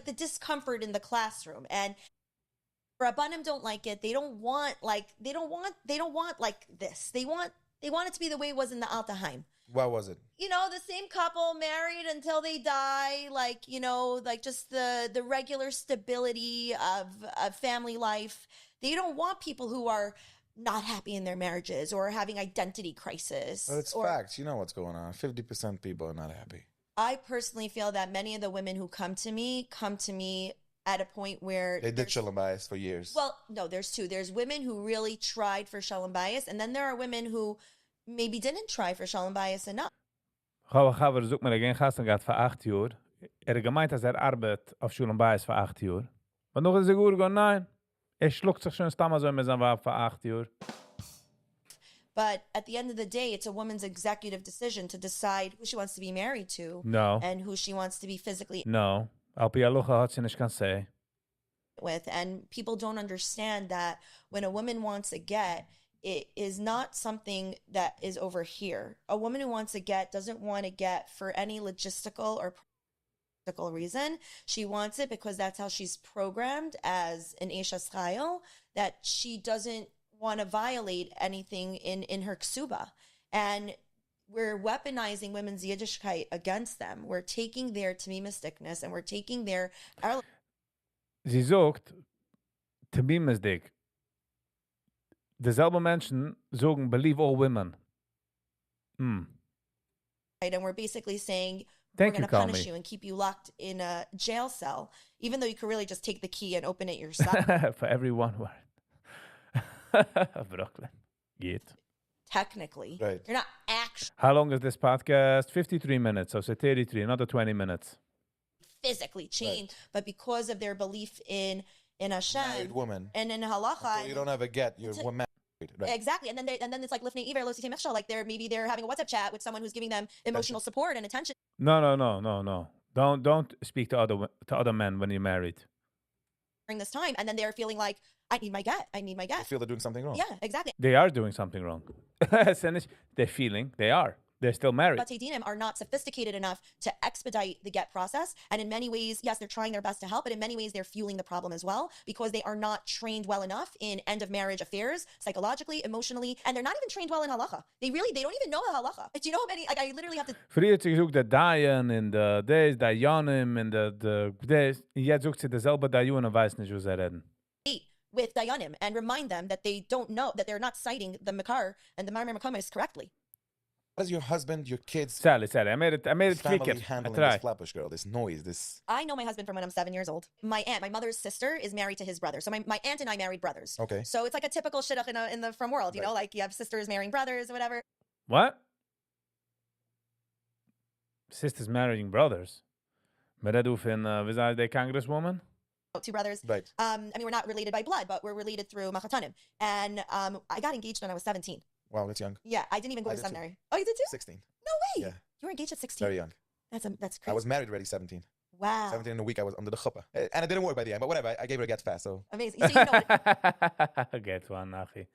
the discomfort in the classroom. And Rabbanim don't like it. They don't want like this. They want it to be the way it was in the Altaheim. What was it? The same couple married until they die, like just the regular stability of family life. They don't want people who are not happy in their marriages or having identity crisis. But it's or, facts. You know what's going on. 50% people are not happy. I personally feel that many of the women who come to me at a point where They did Shalom Bayis for years. well, no, there's two. There's women who really tried for Shalom Bayis, and then there are women who maybe didn't try for Shalom Bayis enough. Chava sucht mir again Gasten gehabt für 8 Jahr. gemeint, dass arbeitet auf Schule und Beis für 8 Jahre. Und noch ist gut gegangen, nein. Schluckt sich schon stammer so mit seinem Wab für 8 Jahre. But at the end of the day, it's a woman's executive decision to decide who she wants to be married to No. and who she wants to be physically No. Auf ihr Lucha hat sie nicht kann say. with. And people don't understand that when a woman wants a get, it is not something that is over here. A woman who wants a get doesn't want to get for any logistical or practical reason. She wants it because that's how she's programmed as an Isha Chayil, that she doesn't want to violate anything in her ksuba. And we're weaponizing women's Yiddishkeit against them. We're taking their tamimisticness and we're taking their... Sie sagt, Tamim ist dick. Dieselbe Menschen sagen, believe all women. And we're basically saying, Thank we're you, going to punish Kami. you and keep you locked in a jail cell, even though you could really just take the key and open it yourself. For everyone word. Brooklyn. Geht. Technically. Right. You're not actually How long is this podcast? 53 minutes. So say 33, another 20 minutes. physically chained, but because of their belief in Hashem Married woman. and in halacha. So you don't have a get, you're married. Right. Exactly. And then it's like lifney iver, like they're having a WhatsApp chat with someone who's giving them emotional support and attention No. Don't speak to other men when you're married. during this time. And then they're feeling like, I need my get. They feel they're doing something wrong. Yeah, exactly. They are doing something wrong. They're feeling they are. They're still married. But Dinim are not sophisticated enough to expedite the get process. And in many ways, yes, they're trying their best to help, but in many ways, they're fueling the problem as well because they are not trained well enough in end of marriage affairs, psychologically, emotionally, and they're not even trained well in halacha. They don't even know halacha. Do you know how many, I literally have to... Früher hat sie gesucht, der Dayan in der Days, der Janim in der Days. Jetzt sucht sie derselbe Dayan und weiß nicht, was reden. with Dayanim and remind them that they don't know, that they're not citing the Makar and the Marmar Makamis correctly. How does your husband, your kids, Sally, I made it family quicker. I handling tried. this Flatbush girl, this noise, this... I know my husband from when I'm 7 years old. My aunt, my mother's sister, is married to his brother. So my aunt and I married brothers. Okay. So it's like a typical shidduch in the from world, you know, like you have sisters marrying brothers or whatever. What? Sisters marrying brothers. Maar dat hoeft in, wie zei de congresswoman? Two brothers. Right. I mean, we're not related by blood, but we're related through Machatanim. And I got engaged when I was 17. Wow, that's young. Yeah, I didn't even go I to did too. seminary. Oh, you did too? 16. No way. Yeah. You were engaged at 16. Very young. That's crazy. I was married already 17. Wow. 17 in a week, I was under the chuppah. And it didn't work by the end, but whatever. I gave her a get fast, so... Amazing. So you know what, Get one, Nachi.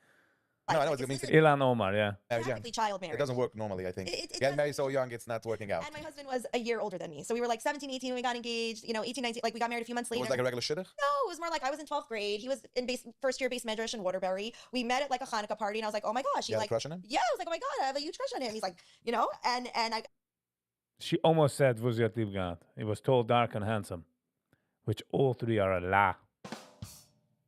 No, I know like, what it means to it's get Ilan Omar, yeah. married young. practically child marriage. It doesn't work normally, I think. It Getting doesn't- married so young, it's not working out. And my husband was a year older than me. So we were like 17, 18 when we got engaged, you know, 18, 19, like we got married a few months It later. was like a regular shidduch? No, it was more like I was in 12th grade. He was in first year base medrash in Waterbury. We met at like a Hanukkah party and I was like, oh my gosh. You had a like, crush on him? yeah, I was like, oh my God, I have a huge crush on him. He's like, you know, and I She almost said, was your lieb gehad. He was tall, dark, and handsome. Which all three are a lie.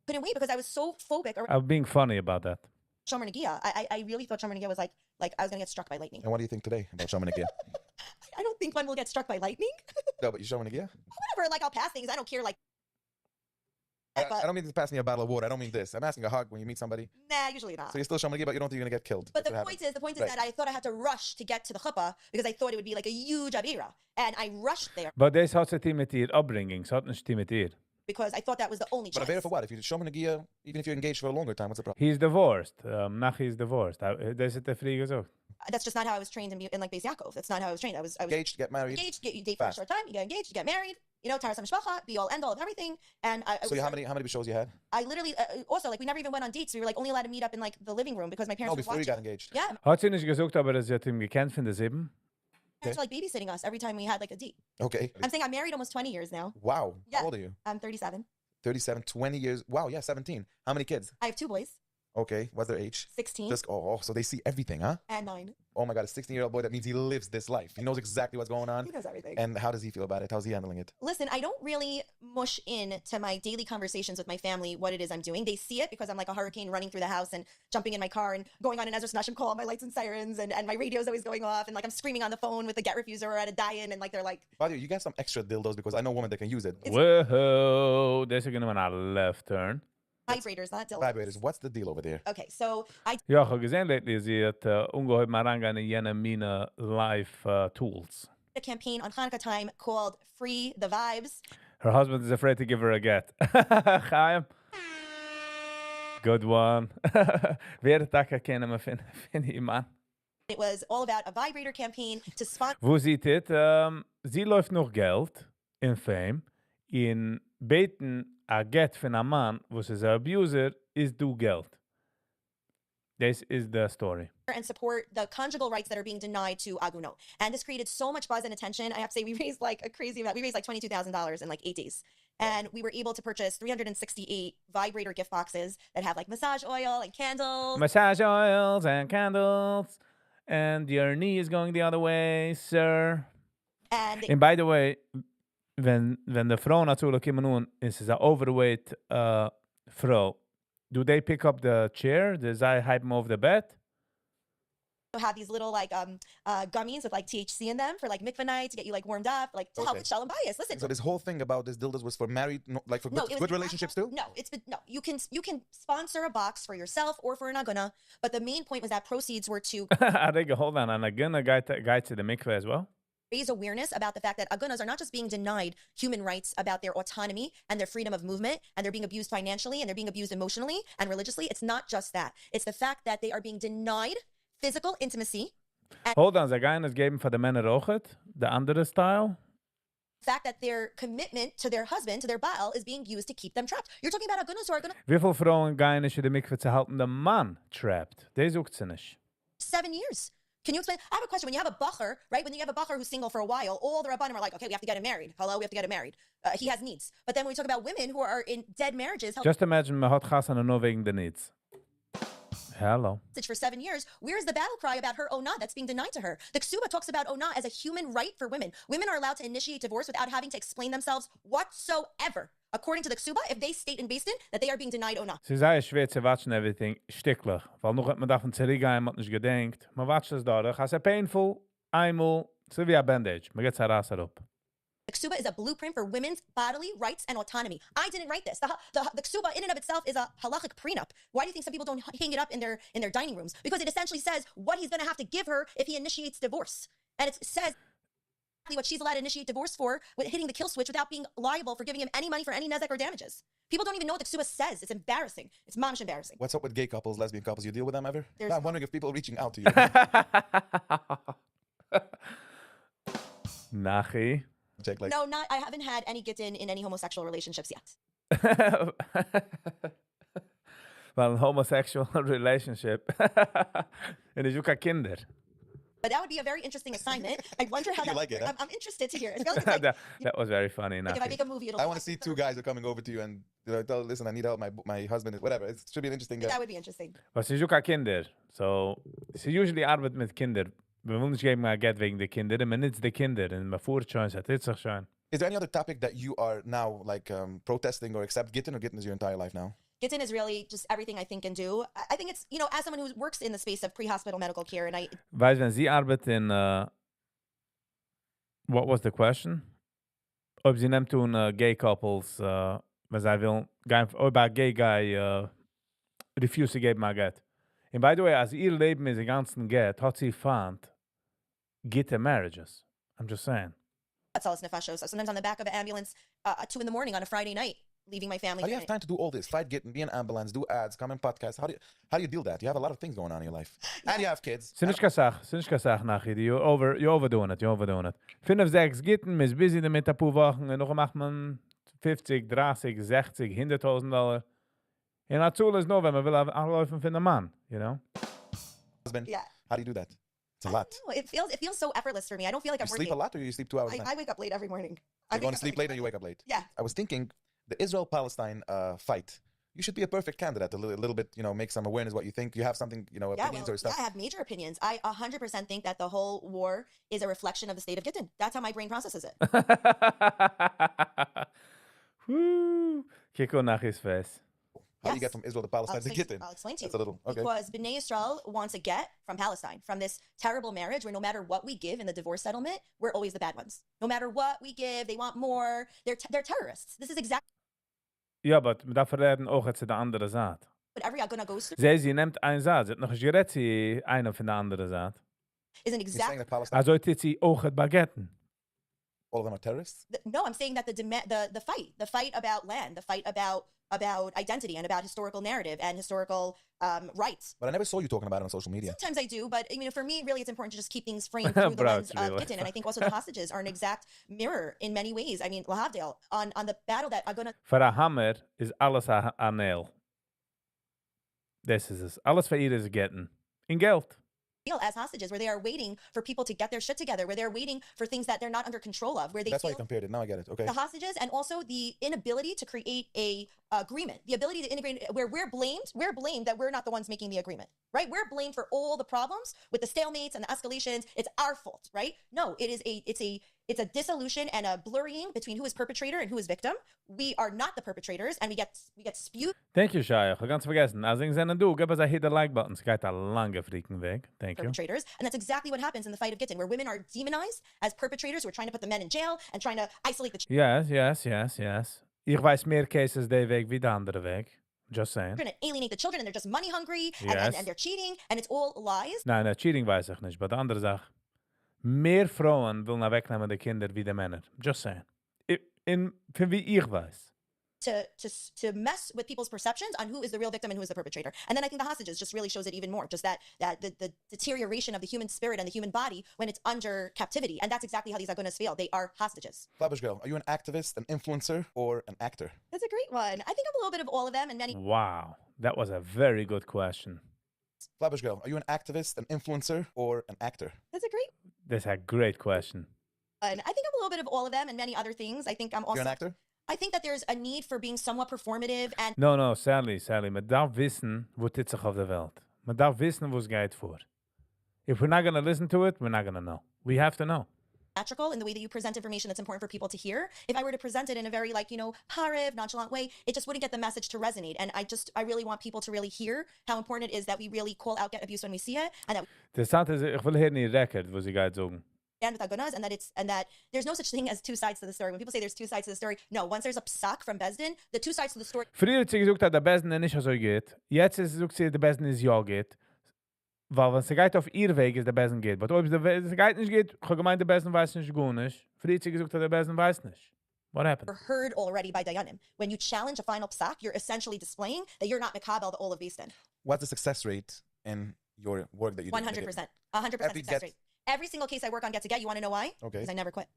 couldn't wait because I was so phobic around I'm being funny about that. Shomer Nagia. I really thought Shomer Nagia was like I was going to get struck by lightning. And what do you think today about Shamanik? I don't think one will get struck by lightning. No, but you Shamanik? Whatever, like I'll pass things. I don't care. Like, I don't mean to pass me a bottle of water. I don't mean this. I'm asking a hug when you meet somebody. nah, usually not. So you're still Shamanik, but you don't think you're going to get killed. But That's the what point happened. is Right. that I thought I had to rush to get to the chuppah because I thought it would be like a huge avira, and I rushed there But this hat sie mit ihr upbringing. Sie hat nicht mit ihr. because I thought that was the only But chance. available for what? If you Shamanik, even if you're engaged for a longer time, what's the problem? He's divorced. Nachi is divorced. Das ist der Free gesagt. That's just not how I was trained in like Beis Yaakov. That's not how I was trained. I was Engaged, get married. engaged, you date for a Fast. short time, you get engaged, you get married, you know, Taras HaMishpacha, be all end all of everything. And So how many shows you had? I literally, also, like, we never even went on dates. We were like only allowed to meet up in like the living room because my parents No, were before you watching. got engaged. Yeah, Hat sie nicht gesagt, aber sie hat ihn gekannt von der 7? parents were like babysitting us every time we had like a date. Okay. I'm saying I'm married almost 20 years now. Wow. Yeah. How old are you? I'm 37. 37, 20 years. Wow, yeah, 17. How many kids? I have two boys, Okay. What's their age? 16 Just so they see everything, huh? and 9. Oh my God, a 16-year-old boy. That means he lives this life. He knows exactly what's going on. He knows everything. And how does he feel about it? How's he handling it? Listen, I don't really mush in to my daily conversations with my family what it is I'm doing. They see it because I'm like a hurricane running through the house and jumping in my car and going on an Ezra Nashim call, my lights and sirens, and my radio's always going off, and like I'm screaming on the phone with a get refuser or at a die-in, and like they're like, By the way, you got some extra dildos because I know women that can use it. Whoa, this is going to be a left turn. vibrators, not dildos. Vibrators. What's the deal over there? Okay, so I Ja, ich habe gesehen lately, sie hat ungeheuer mal reingehen in jene Mine Live Tools. a campaign on Hanukkah time called Free the Vibes. Her husband is afraid to give her a get. Chaim. Good one. Wer taka kennen me vind man. It was all about a vibrator campaign to sponsor Wo sieht dit? Sie läuft noch Geld in Fame. In beten a get von a man, wo sie a abuser, is du Geld. This is the story. and support the conjugal rights that are being denied to Agunot. And this created so much buzz and attention. I have to say, we raised like a crazy amount. We raised like $22,000 in like 8 days. And we were able to purchase 368 vibrator gift boxes that have like massage oil and candles. Massage oils and candles. And your knee is going the other way, sir. And by the way, wenn the Frau natürlich kommen nun, ist es a overweight Frau, do they pick up the chair? Does I hype them over the bed? Have these little like gummies with like THC in them for like mikvah night to get you like warmed up, like to help with shalom bayis. Listen. So this whole thing about this dildos was for married, like for good relationships too? No, you can sponsor a box for yourself or for an aguna, but the main point was that proceeds were to I think hold on, an aguna guy to the mikveh as well. Raise awareness about the fact that agunas are not just being denied human rights about their autonomy and their freedom of movement, and they're being abused financially and they're being abused emotionally and religiously. It's not just that. It's the fact that they are being denied physical intimacy. Hold on, the guy is geben for the men rochet, the andere style. The fact that their commitment to their husband, to their Baal, is being used to keep them trapped. You're talking about agunas who are gonna. Wie viele Frauen gehen nicht in die mikveh zu halten, der Mann trapped? Das sucht sie nicht. 7 years. Can you explain? I have a question. When you have a bacher, right? When you have a bacher who's single for a while, all the rabbanim are like, okay, we have to get him married. Hello, we have to get him married. He has needs. But then when we talk about women who are in dead marriages, just imagine man hat Chassan nur wegen der needs. Hello. For 7 years, where is the battle cry about her onah that's being denied to her? The Ksuba talks about onah as a human right for women. Women are allowed to initiate divorce without having to explain themselves whatsoever. According to the Ksuba, if they state in Beis Din that they are being denied onah. Sie sei schwer zu watchen everything sticklich, weil noch hat man davon zurückgehen, man hat nicht gedenkt. Man watscht es dadurch, als painful, einmal, so wie a bandage. Man geht es up. The Ksuba is a blueprint for women's bodily rights and autonomy. I didn't write this. The Ksuba in and of itself is a halachic prenup. Why do you think some people don't hang it up in their dining rooms? Because it essentially says what he's going to have to give her if he initiates divorce. And it says what she's allowed to initiate divorce for with hitting the kill switch without being liable for giving him any money for any nezek or damages. People don't even know what the Ksuba says. It's embarrassing. It's mamish embarrassing. What's up with gay couples, lesbian couples? You deal with them ever? I'm wondering if people are reaching out to you. Nachi. No, I haven't had any gittin in any homosexual relationships yet. Well, a homosexual relationship. And is ook a kinder. But that would be a very interesting assignment. I wonder how you like it, huh? I'm interested to hear it. Feels like, that was very funny. like if I make a movie, I want to see two guys are coming over to you and tell, listen, I need help. My husband is whatever. It should be an interesting. That would be interesting. Was is ook a kinder. So, sie usually arbeit mit kinder. We wollen nicht geben mal Geld wegen der Kinder, und man nützt die Kinder, und man fuhrt schon, es hat sich schon. Is there any other topic that you are now like protesting or accept Gittin, or Gittin is your entire life now? Gittin is really just everything I think and do. I think it's, as someone who works in the space of pre-hospital medical care, and I... Weißt, wenn sie arbeitet in, what was the question? Ob sie nimmt tun gay couples, wenn sie will, ob a gay guy refuse to geben mal Geld. And by the way, als ihr Leben ist den ganzen Geld, hat sie fand, Gitte marriages. I'm just saying. That's all it's nefashos. Sometimes on the back of an ambulance at 2 a.m. on a Friday night, leaving my family. How do you have time to do all this? Fight Gittin, be an ambulance, do ads, come in podcasts. How do you deal with that? You have a lot of things going on in your life. Yeah. And you have kids. Sind nicht gesagt, Nachi, you're overdoing it. 5, 6 Gitten, mis busy damit ein paar Wochen, und noch macht man 50, 30, 60, $100,000. And Azul is no, wenn man will anlaufen für den Mann, Husband, yeah. How do you do that? It's a lot. It feels so effortless for me. I don't feel like I'm working. You sleep a lot, or you sleep 2 hours a night? I wake up late every morning. You're going to sleep late and you wake up late? Yeah. I was thinking, the Israel-Palestine fight, you should be a perfect candidate, a little bit, make some awareness what you think. You have something, opinions or stuff? Yeah, I have major opinions. I 100% think that the whole war is a reflection of the state of Gittin. That's how my brain processes it. Woo! Kick on Nachi's face. How do you get from Israel to Palestine to Gittin? I'll explain to you. That's a little, okay. Because Bnei Yisrael wants a get from Palestine, from this terrible marriage where no matter what we give in the divorce settlement, we're always the bad ones. No matter what we give, they want more. They're terrorists. This is exactly Ja, aber man darf reden auch jetzt der andere Seite. what every Aguna goes through. Sie nimmt einen Satz, sie hat noch nicht gerät, sie einer von der anderen Seite. Isn't You're saying exactly that Palestine... Also hat sie auch het Baguetten. All of them are terrorists? No, I'm saying that the fight about land, the fight about identity and about historical narrative and historical rights. But I never saw you talking about it on social media. Sometimes I do, but for me, really, it's important to just keep things framed through the lens of Gittin. And I think also the hostages are an exact mirror in many ways. I mean, Lahavdil, on the battle that I'm going to... Für a Hammer is alles a nail. This is es. Alles für ihr is Gittin. In Geld. As hostages, where they are waiting for people to get their shit together, where they're waiting for things that they're not under control of, where they That's why you compared it. Now I get it. Okay. The hostages, and also the inability to create a agreement, the ability to integrate, where we're blamed that we're not the ones making the agreement, right? We're blamed for all the problems with the stalemates and the escalations. It's our fault, right? No, it's a dissolution and a blurring between who is perpetrator and who is victim. We are not the perpetrators, and we get spewed. Thank you, Shaya. Ich ganz vergessen. Als ich sehen du, gib hit the like button. Es geht a lange freaking Weg. Thank you. Perpetrators, and that's exactly what happens in the fight of Gittin, where women are demonized as perpetrators who are trying to put the men in jail and trying to isolate the Yes. Ich weiß mehr cases der Weg wie der andere Weg. Just saying. They're going to alienate the children, and they're just money hungry, and they're cheating, and it's all lies. Nein, cheating weiß ich nicht, aber die andere Sache. Mehr Frauen wollen wegnehmen die Kinder wie die Männer. Just saying. Für wie ich weiß. To mess with people's perceptions on who is the real victim and who is the perpetrator. And then I think the hostages just really shows it even more. Just that the deterioration of the human spirit and the human body when it's under captivity. And that's exactly how these agunas feel. They are hostages. Flatbush girl, are you an activist, an influencer, or an actor? That's a great one. I think I'm a little bit of all of them and many. Wow. That was a very good question. Flatbush girl, are you an activist, an influencer, or an actor? That's a great question. And I think I'm a little bit of all of them and many other things. I think I'm also... You're an actor? I think that there's a need for being somewhat performative and... No, Sally. Man darf wissen, wo dit sich auf der Welt. Man darf wissen, wo es geht vor. If we're not going to listen to it, we're not going to know. We have to know. Theatrical in the way that you present information that's important for people to hear. If I were to present it in a very parev, nonchalant way, it just wouldn't get the message to resonate. And I really want people to really hear how important it is that we really call out get abuse when we see it, and that Interessant ist, ich will hören die Record, wo sie geht sagen. And with agunas, and that there's no such thing as two sides to the story. When people say there's two sides to the story, no. Once there's a psak from Bezdin, the two sides to the story. Früher hat sie gesagt, dass der Besten nicht so geht. Jetzt ist sie gesagt, dass der Besten ist ja geht. Weil wenn sie geht auf ihr Weg, ist der Besten geht. Aber ob es geht nicht geht, ich habe gemeint, der Besten weiß nicht gut nicht. Früher hat sie gesagt, dass der Besten weiß nicht. What happened? You're heard already by Dayanim. When you challenge a final psak, you're essentially displaying that you're not Mikabel the all of Bezdin. What's the success rate in your work that you do? 100%. 100% success rate. Every single case I work on get to get. You want to know why? Okay. Because I never quit.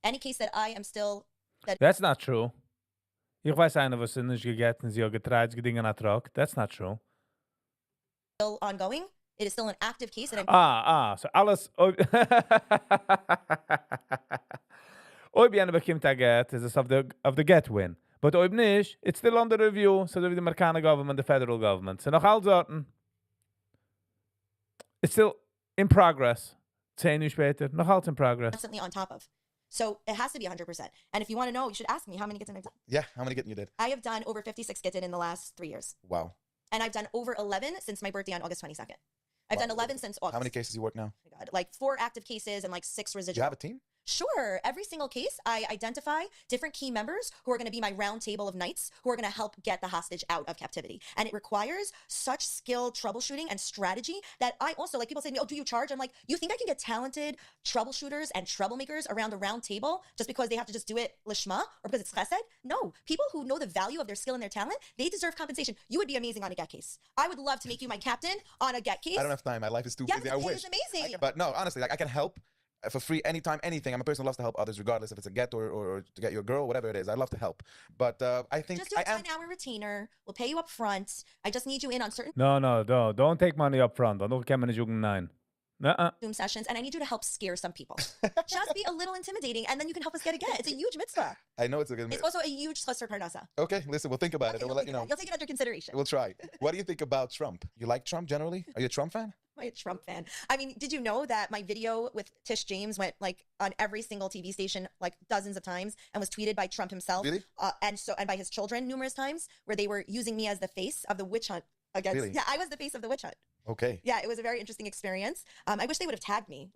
Any case that I am still... That's not true. Ich weiß einer, was sie nicht gegessen, sie hat getreut, gedingen hat rock. That's not true. Still ongoing. It is still an active case. And so alles... Ob jene bekommt a get, is es of the get win. But ob nicht, it's still under review, so wie the American government, the federal government. So noch all sorten. It's still in progress. 10 years später, noch halt in progress. Constantly on top of. So it has to be 100%. And if you want to know, you should ask me how many gittin I've done. Yeah, how many gittin you did? I have done over 56 gittin in the last 3 years. Wow. And I've done over 11 since my birthday on August 22nd. I've done 11 since August. How many cases you work now? Oh my God. 4 active cases and 6 residual. Do you have a team? Sure. Every single case, I identify different key members who are going to be my round table of knights who are going to help get the hostage out of captivity. And it requires such skill, troubleshooting, and strategy that I also, people say to me, oh, do you charge? I'm like, you think I can get talented troubleshooters and troublemakers around a round table just because they have to just do it lishma or because it's chesed? No. People who know the value of their skill and their talent, they deserve compensation. You would be amazing on a get case. I would love to make you my captain on a get case. I don't have time. My life is too busy. I wish. It's amazing. But no, honestly, I can help for free anytime, anything. I'm a person who loves to help others, regardless if it's a get or to get your girl, whatever it is. I love to help. But I think just do a 10-hour retainer. We'll pay you up front. I just need you in on certain No. Don't take money up front. Don't come in and nein. Zoom sessions, and I need you to help scare some people. Just be a little intimidating, and then you can help us get a get. It's a huge mitzvah. I know it's a good mitzvah. It's also a huge chesed parnasa. Okay, listen, we'll think about it. We'll let you know. You'll take it under consideration. We'll try. What do you think about Trump? You like Trump generally? Are you a Trump fan? I'm a Trump fan. I mean, did you know that my video with Tish James went on every single TV station dozens of times and was tweeted by Trump himself? Really? And by his children numerous times, where they were using me as the face of the witch hunt against. Really? Yeah, I was the face of the witch hunt. Okay. Yeah, it was a very interesting experience. I wish they would have tagged me.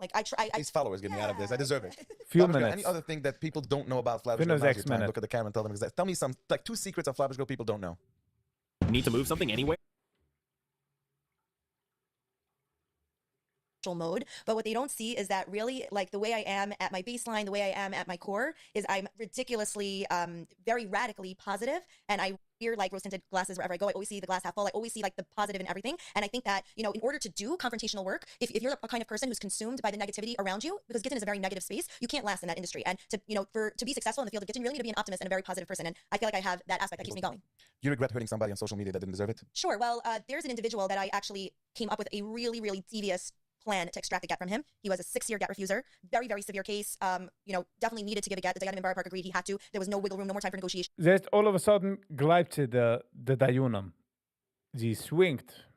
These followers get me out of this. I deserve it. Few Flatbush minutes. Girl, any other thing that people don't know about Flatbush Girl? Now's your time. Look at the camera and tell them exactly. Tell me some 2 secrets of Flatbush Girl people don't know. Need to move something anywhere? mode, but what they don't see is that really, like, the way I am at my baseline, the way I am at my core is I'm ridiculously very radically positive, and I wear like rose-tinted glasses wherever I go. I always see the glass half full. I always see like the positive in everything, and I think that, you know, in order to do confrontational work, if you're a kind of person who's consumed by the negativity around you, because Gittin is a very negative space, you can't last in that industry. And to be successful in the field of Gittin, you really need to be an optimist and a very positive person, and I feel like I have that aspect that keeps me going. You regret hurting somebody on social media that didn't deserve it? Sure. Well, there's an individual that I actually came up with a really, really devious plan to extract a get from him. He was a 6-year get refuser. Very, very severe case. Definitely needed to give a get. The Dayanim in Borough Park agreed he had to. There was no wiggle room, no more time for negotiation. Ze ist all of a sudden gleibt sie de Dayunam. Sie swingt.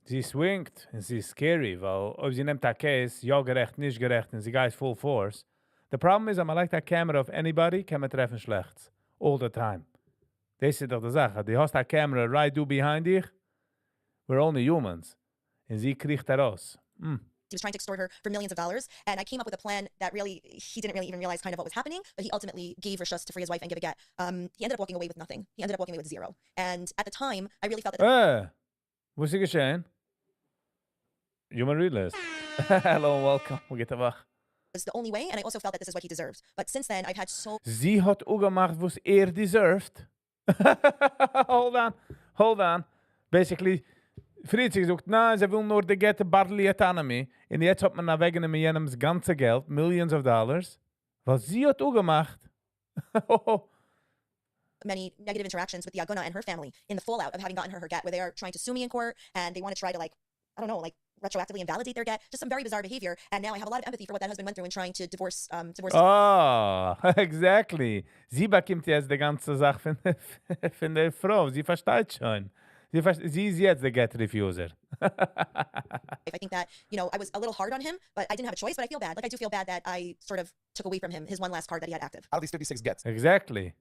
Sie swingt und sie ist scary, weil ob sie nimmt a case, ja gerecht, nicht gerecht, und sie geht full force. The problem is, I'm like that camera of anybody, kann man treffen schlecht. All the time. Das ist doch die Sache. Du hast a camera right do behind dich. We're only humans. Und sie kriegt da raus. He was trying to extort her for millions of dollars, and I came up with a plan that really, he didn't really even realize kind of what was happening, but he ultimately gave Rishus to free his wife and give a get. He ended up walking away with nothing. He ended up walking away with zero. And at the time, I really felt that... Was ist geschehen? Human Realist. Hello and welcome. Hoe geht wach? was the only way, and I also felt that this is what he deserved. But since then, I've had so... Sie hat auch gemacht, was deserved. Hold on. Basically, Fritz gesagt, na, sie will nur die Gette Bartley Autonomy. Und jetzt hat man nach wegen mit jenems ganze Geld, millions of dollars. Was sie hat auch gemacht. Many negative interactions with the Aguna and her family in the fallout of having gotten her get, where they are trying to sue me in court, and they want to try to, retroactively invalidate their get. Just some very bizarre behavior. And now I have a lot of empathy for what that husband went through in trying to divorce. Oh, exactly. Sie bekommt jetzt die ganze Sache von der Frau. Sie versteht schon. Sie ist jetzt der Get Refuser. I think that, I was a little hard on him, but I didn't have a choice, but I feel bad. I do feel bad that I sort of took away from him his one last card that he had active. Out of these 56 gets. Exactly.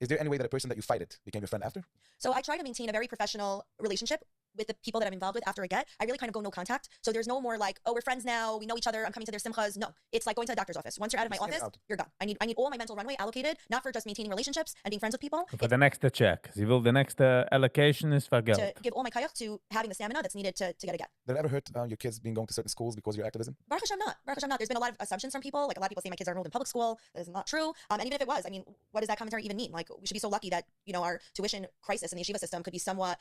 Is there any way that a person that you fight it became your friend after? So I try to maintain a very professional relationship with the people that I'm involved with after a get. I really kind of go no contact. So there's no more like, oh, we're friends now, we know each other, I'm coming to their simchas. No, it's like going to the doctor's office. Once you're out of my office, you're done. I need all my mental runway allocated, not for just maintaining relationships and being friends with people. For the next check. Sie will the next allocation is for Geld. To give all my kayach to having the stamina that's needed to get a get. Did it ever hurt your kids being going to certain schools because of your activism? Baruch Hashem not. There's been a lot of assumptions from people. Like a lot of people say my kids are enrolled in public school. That is not true. And even if it was, I mean, what does that commentary even mean? Like, we should be so lucky that, our tuition crisis in the yeshiva system could be somewhat,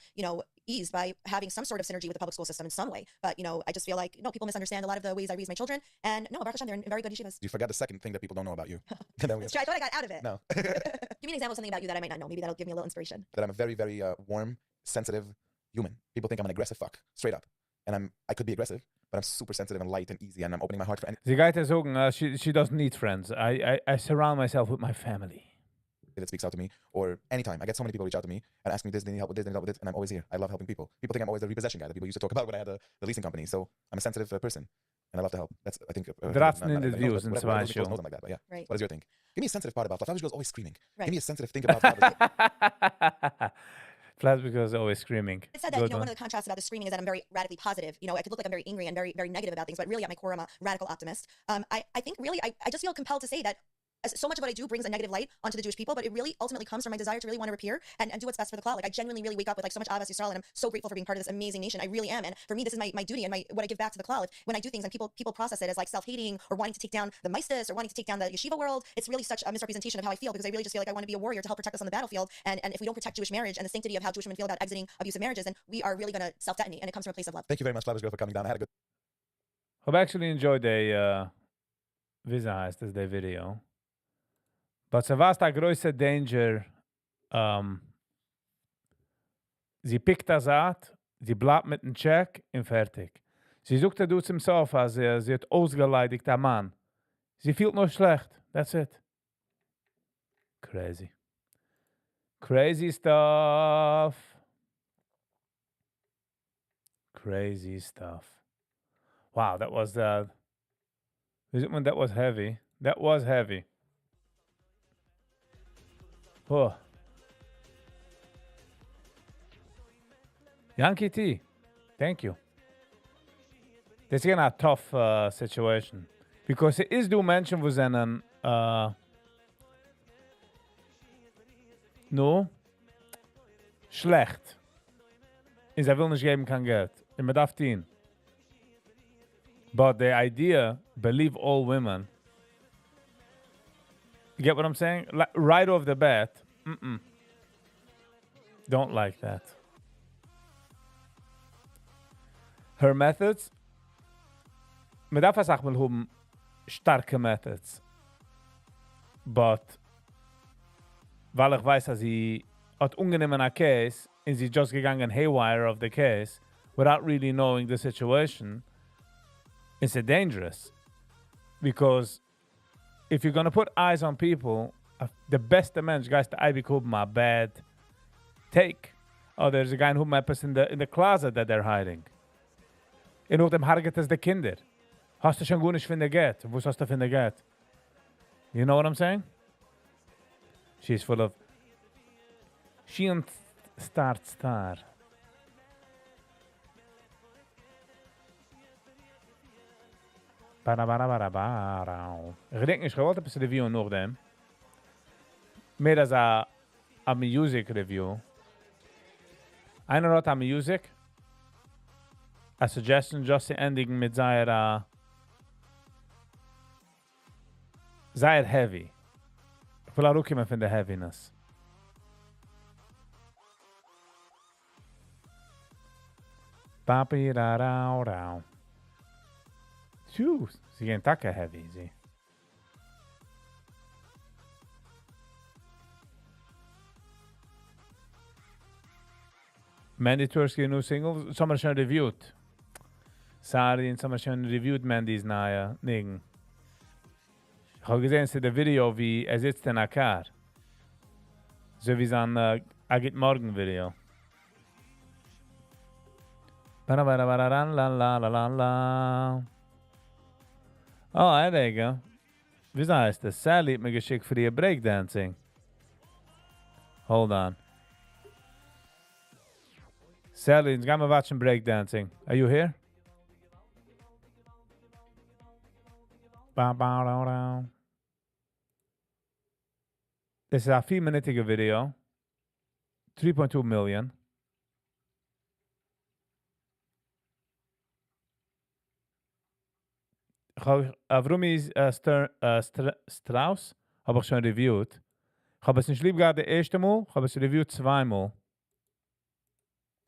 eased by having some sort of synergy with the public school system in some way. But, I just feel like, people misunderstand a lot of the ways I raise my children. And no, Baruch Hashem, they're in very good yeshivas. You forgot the second thing that people don't know about you. That's true. I thought I got out of it. No. Give me an example of something about you that I might not know. Maybe that'll give me a little inspiration. That I'm a very, very warm, sensitive human. People think I'm an aggressive fuck, straight up. And I could be aggressive, but I'm super sensitive and light and easy, and I'm opening my heart for anything. Sie geht sagen, she doesn't need friends. I surround myself with my family. That speaks out to me, or anytime. I get so many people reach out to me and ask me this, they need help with this, they need help with this, and I'm always here. I love helping people. People think I'm always the repossession guy that people used to talk about when I had the leasing company. So I'm a sensitive person, and I love to help. That's, I think... Dratzen in the views and so on. Like that, but yeah. Right. What is your thing? Give me a sensitive part about Flavish girls always screaming. Right. Give me a sensitive thing about Flavish. Flavish girls always screaming. It said that, one of the contrasts about the screaming is that I'm very radically positive. I could look like I'm very angry and very, very negative about things, but really at my core, I'm a radical optimist. I think really, I just feel compelled to say that so much of what I do brings a negative light onto the Jewish people, but it really ultimately comes from my desire to really want to repair and do what's best for the clout. Like, I genuinely really wake up with so much Avas Yisrael, and I'm so grateful for being part of this amazing nation. I really am. And for me, this is my duty and what I give back to the clout. When I do things and people process it as like self-hating or wanting to take down the Maistis or wanting to take down the yeshiva world, it's really such a misrepresentation of how I feel, because I really just feel like I want to be a warrior to help protect us on the battlefield. And if we don't protect Jewish marriage and the sanctity of how Jewish women feel about exiting abusive marriages, then we are really going to self-detonate, and it comes from a place of love. Thank you very much, Flavish girl, for coming down. I had a good... I've actually enjoyed the video. But so was der größte Danger, sie pickt das out, sie bleibt mit dem Check und fertig. Sie sucht du zum Sofa, sie hat ausgeleidigt, der Mann. Sie fühlt nur schlecht. That's it. Crazy. Crazy stuff. Crazy stuff. Wow, that was that was heavy. That was heavy. Oh. Yankee T, thank you. This is a tough situation. Because it is do mention was an no schlecht. In zij wil niet geven kan Geld. En met 15. But the idea, believe all women. You get what I'm saying? Right off the bat, don't like that. Her methods, man darf es auch mal haben starke methods. But, weil ich weiß, dass sie hat ungenommen a case, and sie just gegangen haywire of the case, without really knowing the situation, it's dangerous. Because if you're going to put eyes on people, the best Mensch guys to Ivy Cube my bad take. Oh, there's a guy who maps in the closet that they're hiding. In dem harget es de Kinder. Hast du schon gut nicht finde get? Wo hast du finde get? You know what I'm saying? She's full of she and star. Ich denke, ich wollte ein bisschen Review noch dem. Mehr als a Music Review. Einer hat a Music. A suggestion just to ending mit seiner sehr heavy. Ich will auch rückkommen von der Heaviness. Papi da rau rau. Phew, sie gehen tacke heavy, sie. Mandy Tursky new single, some are schon reviewed. Sari und some are schon reviewed Mandy's neue Ding. Ich habe gesehen, es ist der Video, wie sitzt in der Car. So wie sein Agit Morgen Video. La la la la. Oh, there you go. Wie heißt das? Sally hat mir geschickt für ihr Breakdancing. Hold on. Sally, jetzt gehen wir watchen Breakdancing. Are you here? This is a 4-minute video. 3.2 million. Avrumis Strauss habe ich schon reviewed. Ich habe es nicht lieb gehabt, der erste Mal. Ich habe es reviewed 2 Mal.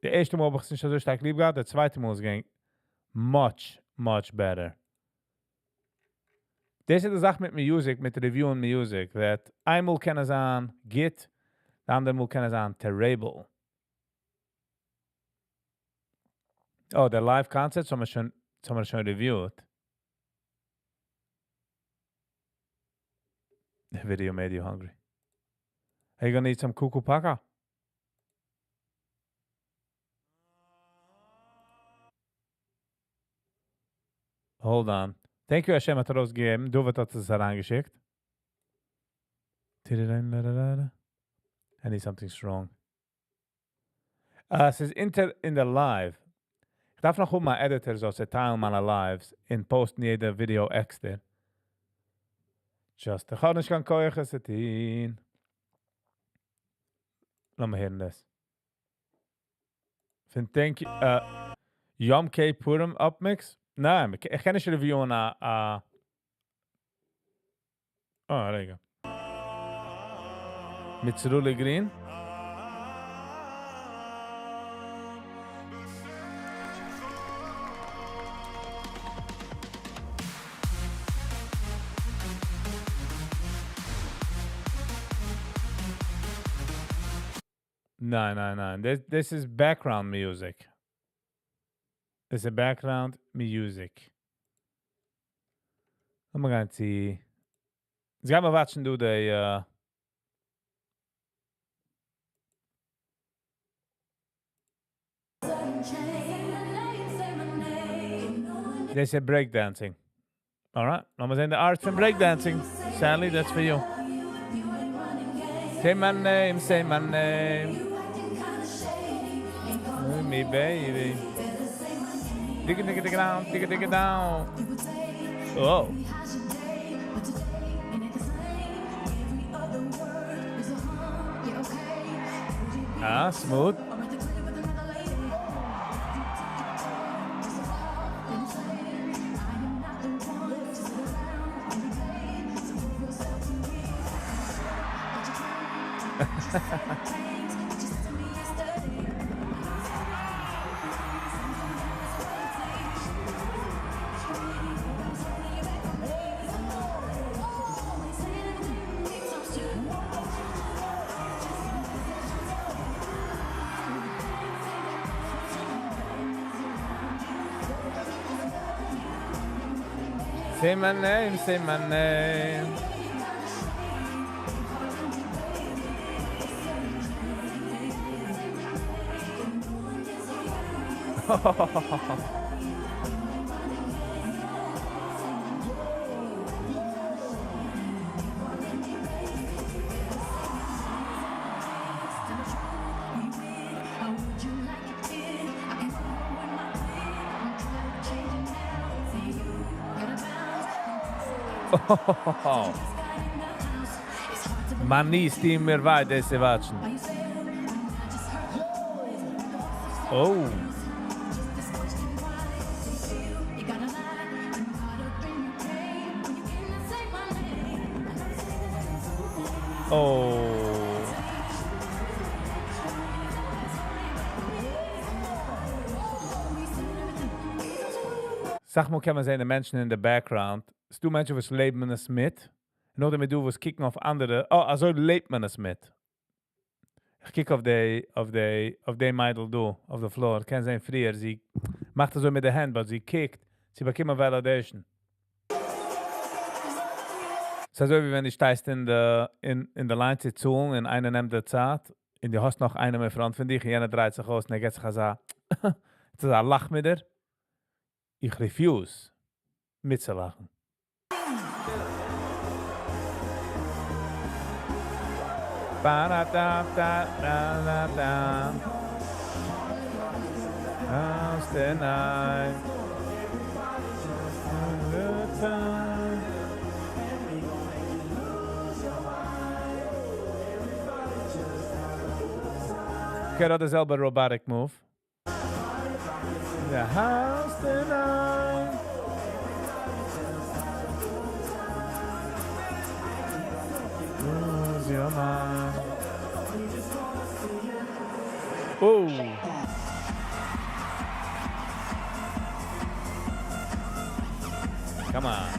Der erste Mal habe ich es nicht so stark lieb gehabt. Der zweite Mal ist ging much better. Das ist die Sache mit Music, mit Review und Music, that einmal kann es an Git, der andere Mal kann es an terrible. Oh, der Live-Concert haben wir schon reviewed. The video made you hungry. Are you gonna eat some kuku paka? Hold on. Thank you, Hashem, hat rausgegeben. Du wird das herangeschickt. I need something strong. Es ist in the live. Ich darf noch mal Editor so teilen meine Lives in posten jeder Video extra. Just the Chonish kan koich es et in. Lass mal hören das. Thank you. Yom Kippurim Upmix? Nein, ich kann nicht reviewen Oh, there you go. Mit Zeruli Green. No. This is background music. This is background music. I'm going to see. Jetzt gehen wir watchen du die They said breakdancing. All right. I'm in the arts and breakdancing. Sally, that's for you. Say my name, say my name. Me baby. Dig it down. Oh. Smooth. Say my name, say my name. Man nie stehen mir weit, diese Watschen. Oh. Oh. Sag mal, kann man sehen, die Menschen in the background. Es du Menschen, was leben man es mit. En ook damit du was kicken auf andere. Oh, also lebt man es mit. Ich kick auf die Meidl du, auf der Floor. Kann sein früher, sie macht das so mit der Hand, aber sie kickt. Sie bekommt eine Validation. Es ist so, wie wenn du stehst in der Line zu zuhlen und einer nimmt die Zeit und du hast noch einen mehr Front von dich und jener dreht sich aus und er geht sich so, jetzt ist ein Lach mit dir. Ich refuse mitzulachen. Ba-da-da-da-da-da-da. How's the night? Good time. Okay, dat is selber robotic move. The house tonight. Lose your mind. Oh. Come on.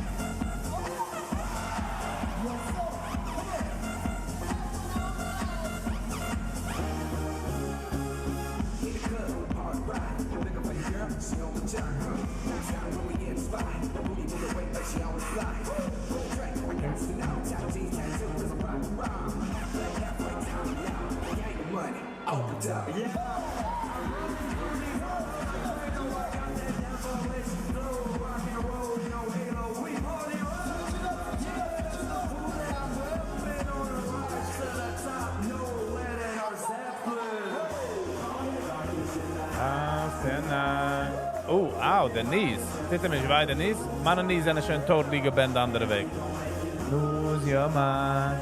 Oh, ow, the knees. Titta mich bei den knees. Meine knees sind schön tot liegen bei der andere Weg. Lose your mind.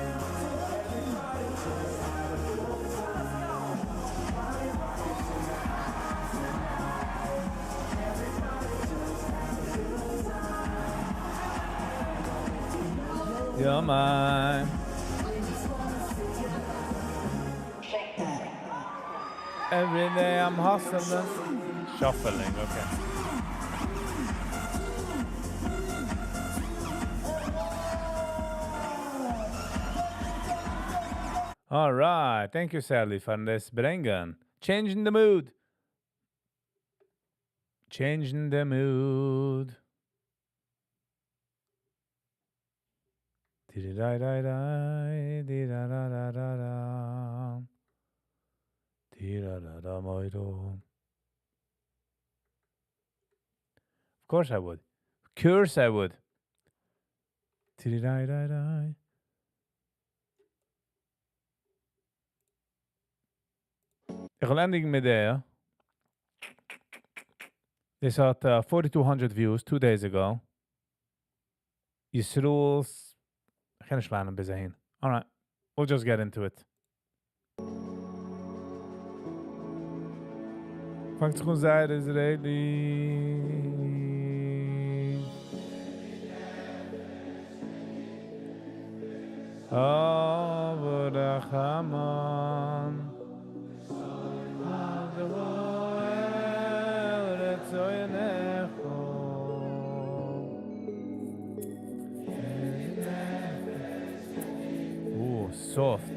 Your mind. Every day I'm hustling. Shuffling, okay. All right. Thank you, Sally, for this bringen. Changing the mood. Changing the mood. Di-da-da-da-da, di-da-da-da-da-da. Di-da-da-da-da-da. Of course I would. Of course I would. Di-da-da-da-da. Ich will ending mit der. This had 4,200 views 2 days ago. Yisroel's. I can't explain it bis dahin. All right. We'll just get into it. Fangt sich sehr Israeli. Oh, Haman. Ooh, soft.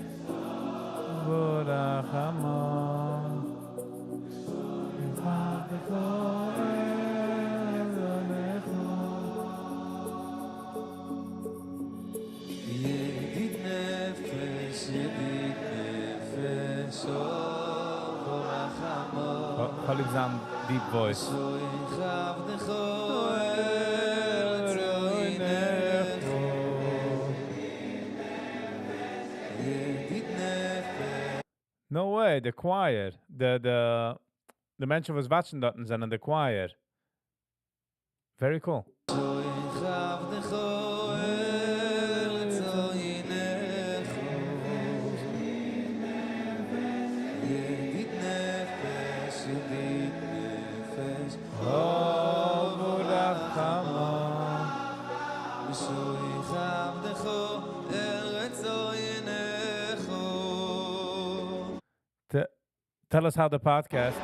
Khalib's deep voice. No way, the choir. The mention was watching that and the choir. Very cool. Tell us how the podcast.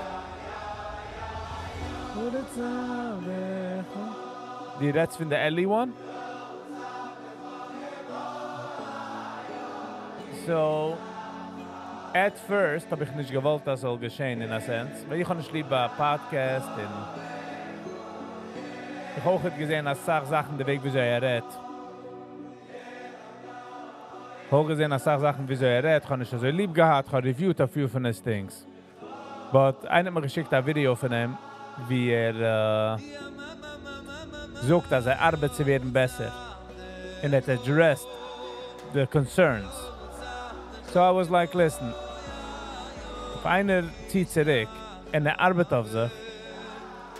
Die Reds from the Ellie one. So, at first habe ich nicht gewollt, das soll geschehen in a sense. Weil ich habe nicht lieber Podcast und ich habe auch gesehen, als Sachen der Weg, wie so redet. Ich habe gesehen, als Sachen, wie so redet, habe ich so lieb gehabt, habe reviewed a few von den Things. But einer hat mir geschickt ein Video von ihm, wie sucht, dass Arbeit zu werden besser. And it addressed the concerns. So I was like, listen, if einer zieht zurück und arbeitet auf sich,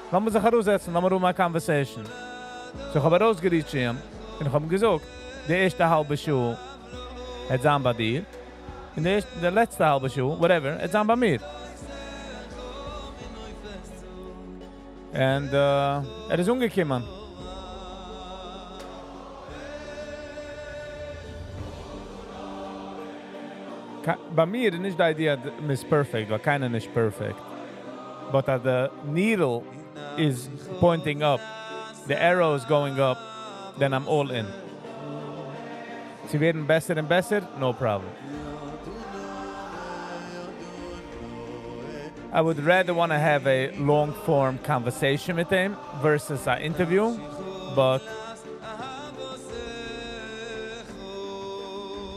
dann muss ich heraussetzen, dann machen wir eine Conversation. So ich habe rausgeriet zu ihm und ich habe ihm gesagt, die erste halbe Schuhe hat sein bei dir und der letzte halbe Schuhe, whatever, hat sein bei mir. Und ist umgekommen. Bei mir ist nicht die Idee, dass es perfect, weil keiner ist perfect. But that the needle is pointing up, the arrow is going up, then I'm all in. Sie werden besser und besser, no problem. I would rather want to have a long-form conversation with him versus an interview, but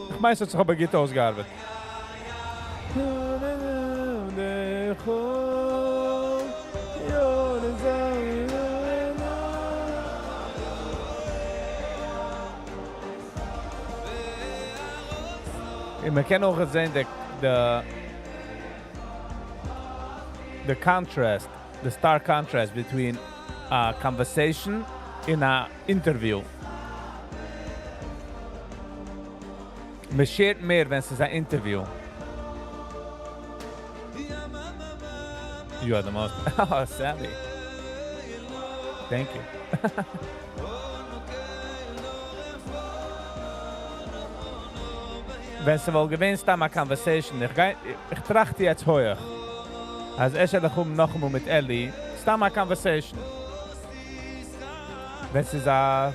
ich meine, es hat sich Gitter ausgearbeitet. Man kann auch sehen, the contrast, the stark contrast between a conversation and an interview. Man schert mehr, wenn es ist ein Interview. You are the most... Oh, Sally. Thank you. Wenn sie wohl gewinnst haben, eine Conversation, ich trachte jetzt hoch. Als ich noch einmal mit Ellie, ist eine Conversation. Wenn sie ein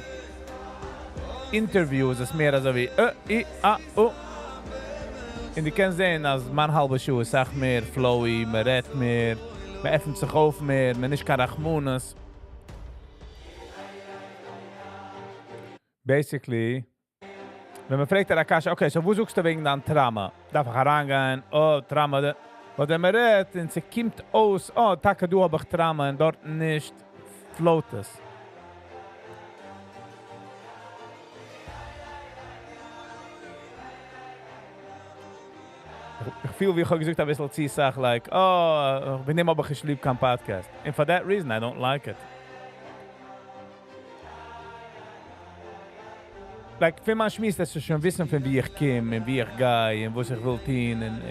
Interview ist, es mehr so wie Und die können sehen, als man halbe Schuhe sagt mehr flowy, man redet mehr, man öffnet sich auf mehr, man ist kein Rachmunas. Basically, wenn man fragt der Akasha, okay, so wo suchst du wegen deinem Trauma? Darf ich herangehen? Oh, Trauma. Aber wenn man redet, und sie kommt aus, oh, Taka, du hab ich Trauma, und dort nicht float es. Ich fühle, wie ich gesagt habe, ein bisschen zu sagen, like, oh, ich bin nicht aber geschliebt kein Podcast. And for that reason, I don't like it. Like, wenn man schmiesst, dass du schon wissen, von wie ich komme, und wie ich gehe, und was ich will tun, und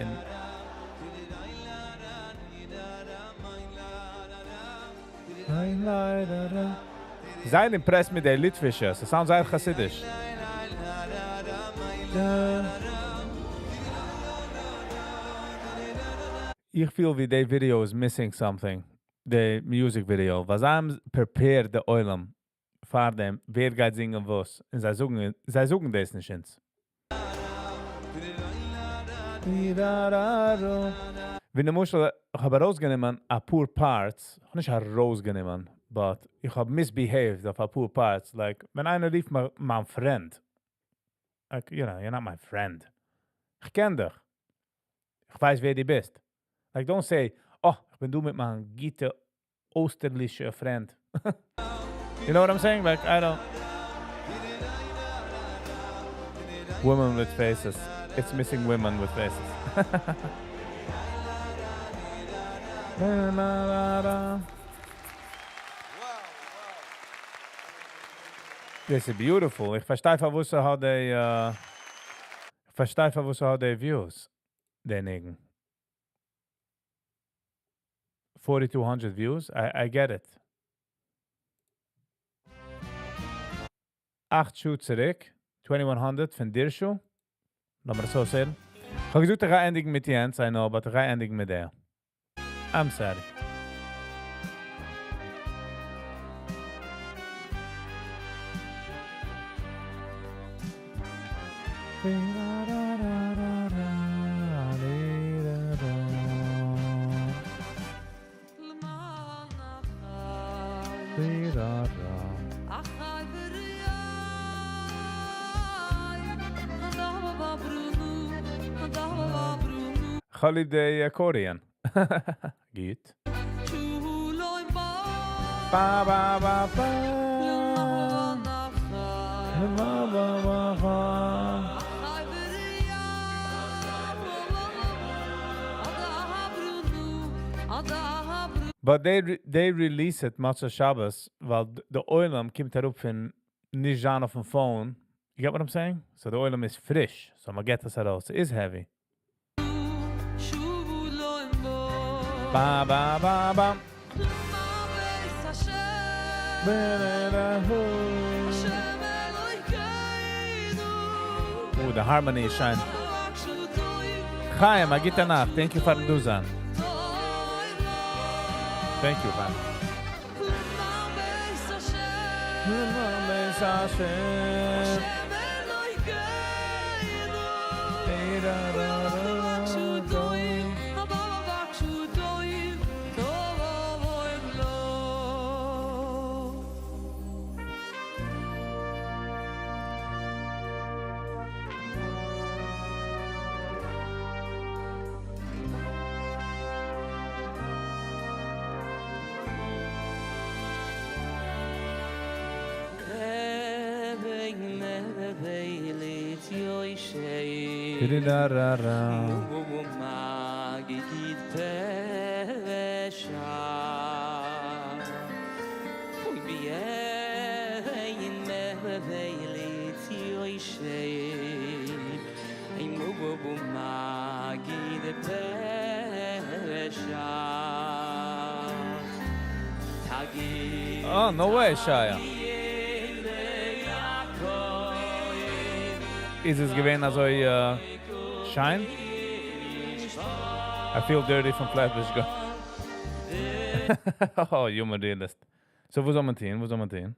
Seid impressed mit der Litwische. Sie sounds sehr chassidisch. Ich feel wie der Video is missing something. The music video. Was I'm prepared the Oilam. Fahr dem, wer geht singen was. Und sie suchen das nicht ins. Wenn der Muschel, ich habe rausgenommen a poor parts. Ich habe nicht rausgenommen, but ich habe misbehaved auf a poor parts. Like, wenn einer rief mein Friend. Like, you know, you're not my friend. Ich kenn dich. Ich weiß, wer du bist. Like, don't say, Oh, ich bin du mit meinem gute österliche Freund. You know what I'm saying? Like, I don't... Women with faces. It's missing women with faces. This is beautiful. Ich verstehe, wo sie hat die, ich verstehe, wo sie hat die Views. Denjenigen. 4,200 views. I get it. 8 Schuhe zurück. 2100 von dir Schuh. Lass mal so sehen. Ich habe gesagt, ich gehe endigen mit Jens, I know, but ich gehe endigen mit der. I'm sorry. Holiday accordion. Gut. Ba ba ba ba. Ba ba ba ba. But they release it Motza Shabbos, weil the oilam kommt herup von nicht Jan auf dem Phone. You get what I'm saying? So the oilam is frisch. So man get das heraus. It is heavy. Ba ba ba ba. Oh, the harmony is shining. Chaim, I get danach. Thank you for the Duzan. Thank you, man. Oh, no way, Shaya. Is es gewesen also shine? I feel dirty from Flatbush go. Oh, you realist. So wo soll man hin? Wo soll man hin?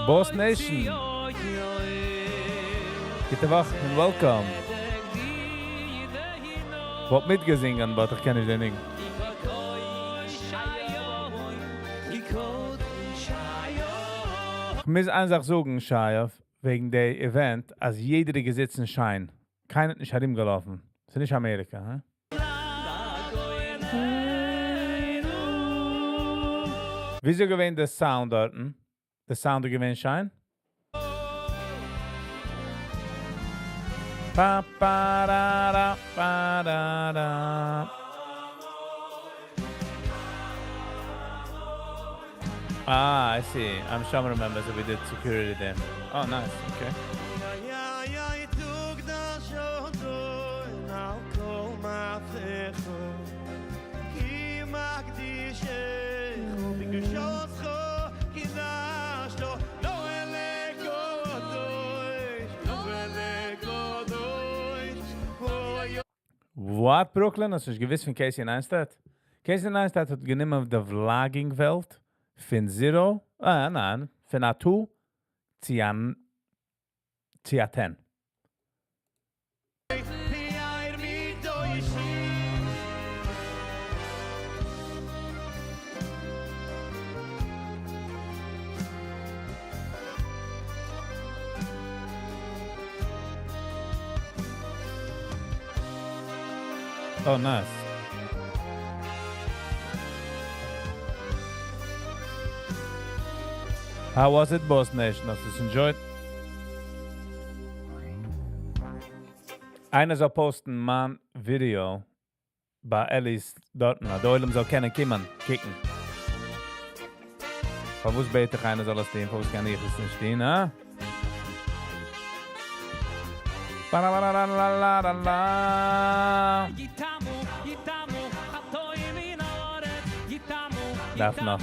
Boss Nation. Gute Woche and welcome. Wat mitgesingen, but ich kenne den nicht. Ich muss einfach sagen, Shaya, wegen der Event, als jeder gesitzen scheint. Keiner hat nicht herumgelaufen. Das ist nicht Amerika, hä? Wieso gewinnt der Sound dort? Der Sound gewinnt scheint? Pa pa da da pa da da. Ah, I see. I'm sure I remember that we did security then. Oh, nice. Okay. What, Brooklyn? Hast du nicht gewiss von Casey Neistat? Casey Neistat hat genommen auf der Vlogging-Welt von 0, nein, von a 2 zu a 10. Oh, nice. How was it, Boss Nation? Hast du es enjoyed? Einer soll posten mein Video bei Ellis dort. Na, der Oilem soll kennen, kommen, kicken. Von wo es beter einer soll es stehen, von wo es kann ich es nicht stehen, ha? Darf noch.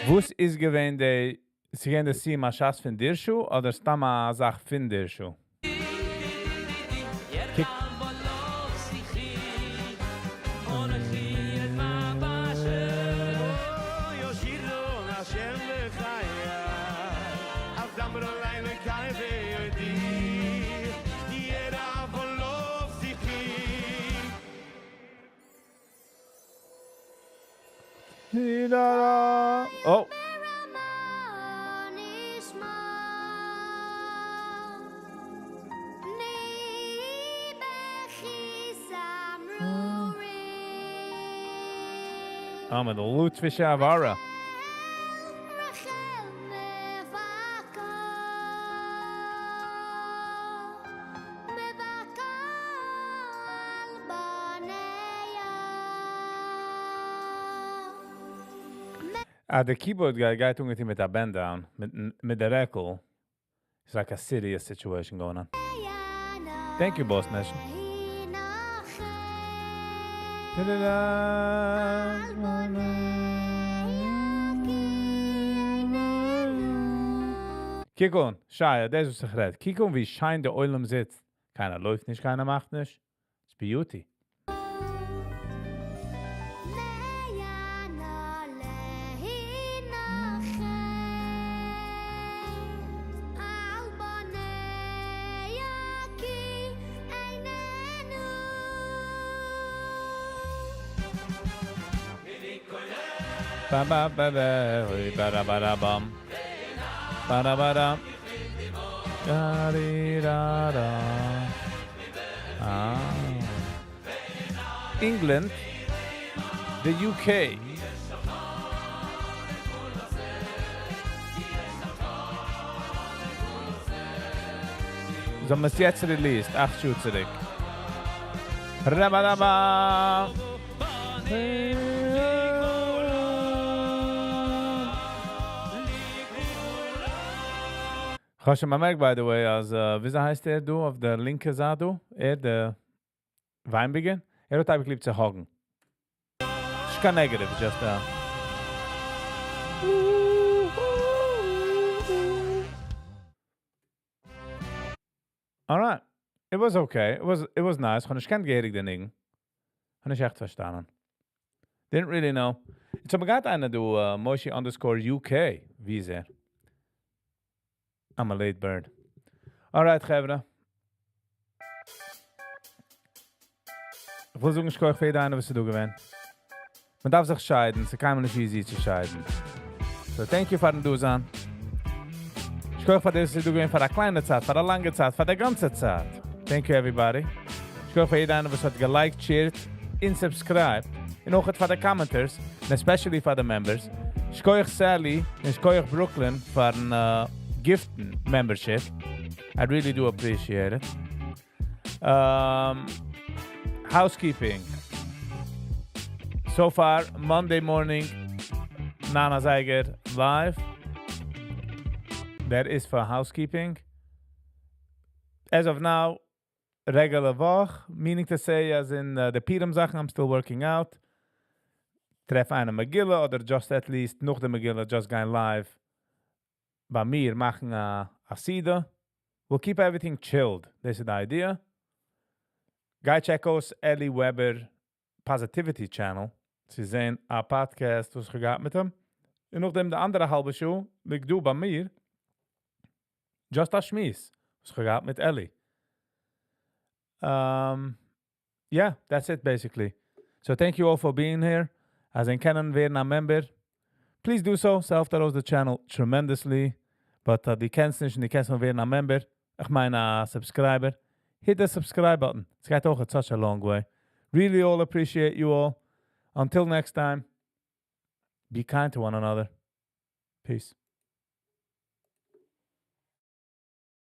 Wus is gewähnt die, sie gehen das Sima Schass von dir Schuh oder Stamma Sach von dir Schuh? Oh. I'm in the Lutfish Avara. The keyboard guy got with him with a bend down, with the record. It's like a serious situation going on. Thank you, Boss Nation. Kick on, Shia, das ist sich Kick on, wie schein der Oilem sitzt. Keiner läuft nicht, keiner macht nicht. It's beauty. Ba ba ba ba ba ba ba bum ba da ba da da di da da. England, the UK. So haben wir es jetzt released, 8 Schuhe zurück. Rabadaba. Ich habe schon mal gemerkt, by the way, als, wie heißt du auf der linken Seite? Der Weinbeginn? Hat eigentlich lieb zu hagen. It's kein negative, just Alright. It was okay. It was nice. Ich kann gehörig den Ding. Habe ich echt verstanden. Didn't really know. Jetzt haben wir gerade eine, du, Moshi_UK. Wie ist er? I'm a late bird. Alright, Gevra. Ich will sagen, ich kann euch für jeder eine, was du gewinnt. Man darf sich scheiden, es ist kein nicht easy zu scheiden. So, thank you für den Dusan. Ich kann euch für das, du gewinnt für eine kleine Zeit, für eine lange Zeit, für die ganze Zeit. Thank you, everybody. Ich kann euch für jeder eine, was hat geliked, shared, und subscribed. Und auch für die Commenters, and especially für die Members. Ich kann euch Sally, und ich kann euch Brooklyn für ein gift membership. I really do appreciate it. Housekeeping. So far, Monday morning, Nana Zeiger live. That is for housekeeping. As of now, regular Woche, meaning to say, as in the Piram Sachen, I'm still working out. Treff eine Megillah, oder just at least, noch de Megillah, just going live. Bei mir machen a Sida. We'll keep everything chilled. This is the idea. Guy check aus Ellie Weber Positivity Channel. Sie sehen a podcast, was gegaat mit hem. En nog dem de andere halbe show, ik doe bij mir, just a schmies, was gegaat met Ellie. Yeah, that's it basically. So thank you all for being here. As een kennen weer na member, please do so. Self that the channel tremendously. But die kennst nicht, die kennst weer na member. Ich meine subscriber. Hit the subscribe button. It's got auch such a long way. Really all appreciate you all. Until next time, be kind to one another. Peace.